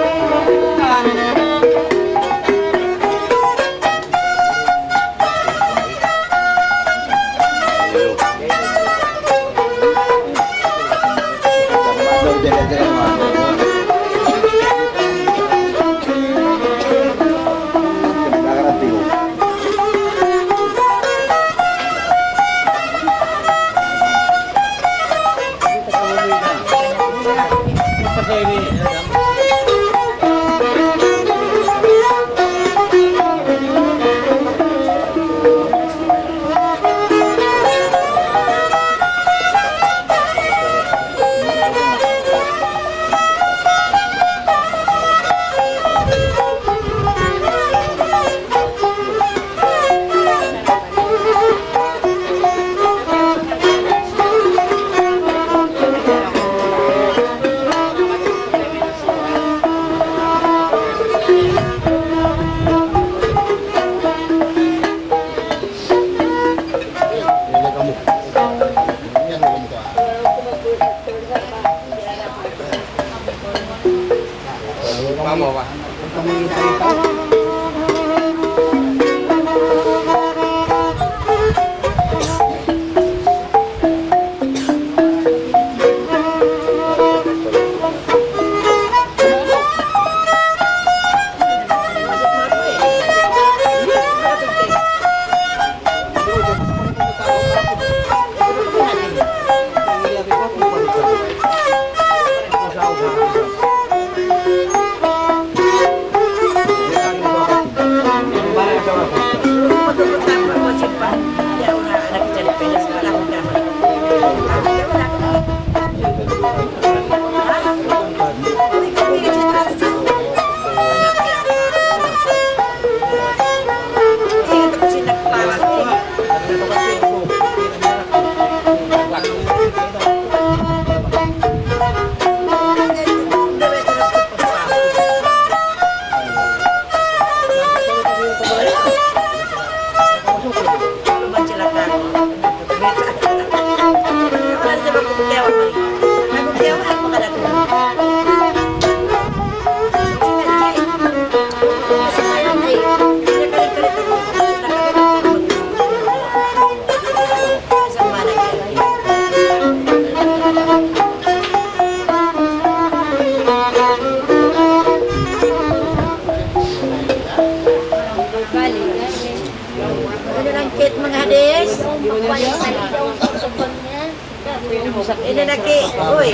Inanaki, uy.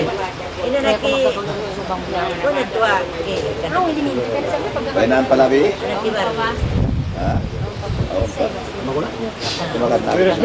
Inanaki. Kuna tua. Kainan palabi? Inanaki ba? Ah. Oh. Terima kasih.